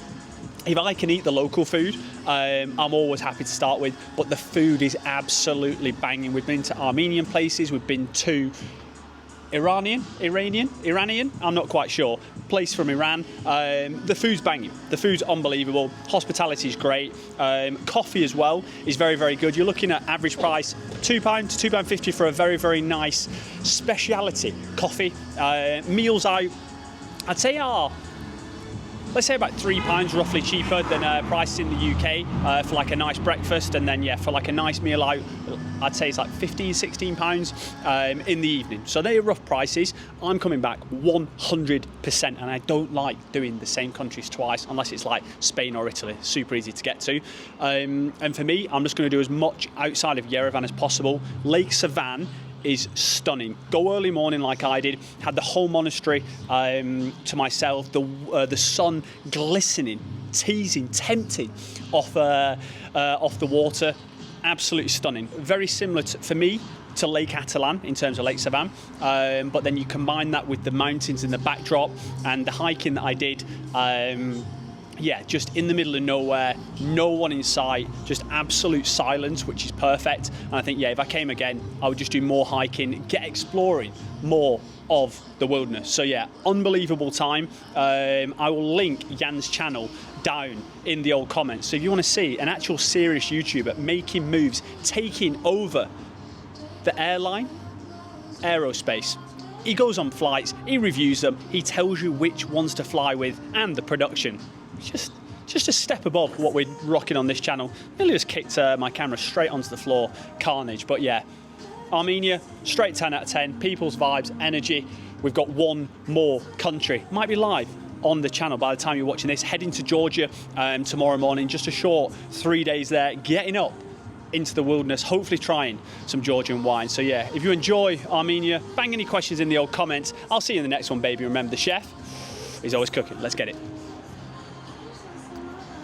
Speaker 2: if I can eat the local food, I'm always happy to start with, but the food is absolutely banging. We've been to Armenian places, we've been to Iranian, I'm not quite sure, place from Iran. The food's banging, the food's unbelievable, hospitality is great, coffee as well is very, very good. You're looking at average price £2 to £2.50 for a very, very nice speciality coffee. Meals out, I'd say are, let's say about £3 roughly cheaper than prices in the UK for like a nice breakfast, and then yeah, for like a nice meal out, I'd say it's like £15-16 in the evening. So they're rough prices. I'm coming back 100%, and I don't like doing the same countries twice unless it's like Spain or Italy. Super easy to get to. And for me, I'm just going to do as much outside of Yerevan as possible. Lake Sevan is stunning. Go early morning like I did, had the whole monastery to myself, the sun glistening, teasing, tempting off the water. Absolutely stunning. Very similar for me to Lake Atalan in terms of Lake Sevan, but then you combine that with the mountains in the backdrop and the hiking that I did. Yeah, just in the middle of nowhere, no one in sight, just absolute silence, which is perfect. And I think, yeah, if I came again, I would just do more hiking, get exploring more of the wilderness. So yeah, unbelievable time. I will link Jan's channel down in the old comments. So if you want to see an actual serious YouTuber making moves, taking over the airline, aerospace, he goes on flights, he reviews them, he tells you which ones to fly with, and the production. Just a step above what we're rocking on this channel. Nearly just kicked my camera straight onto the floor. Carnage. But yeah, Armenia, straight 10 out of 10. People's vibes, energy. We've got one more country. Might be live on the channel by the time you're watching this. Heading to Georgia tomorrow morning. Just a short 3 days there. Getting up into the wilderness, hopefully trying some Georgian wine. So yeah, if you enjoy Armenia, bang any questions in the old comments. I'll see you in the next one, baby. Remember, the chef is always cooking. Let's get it.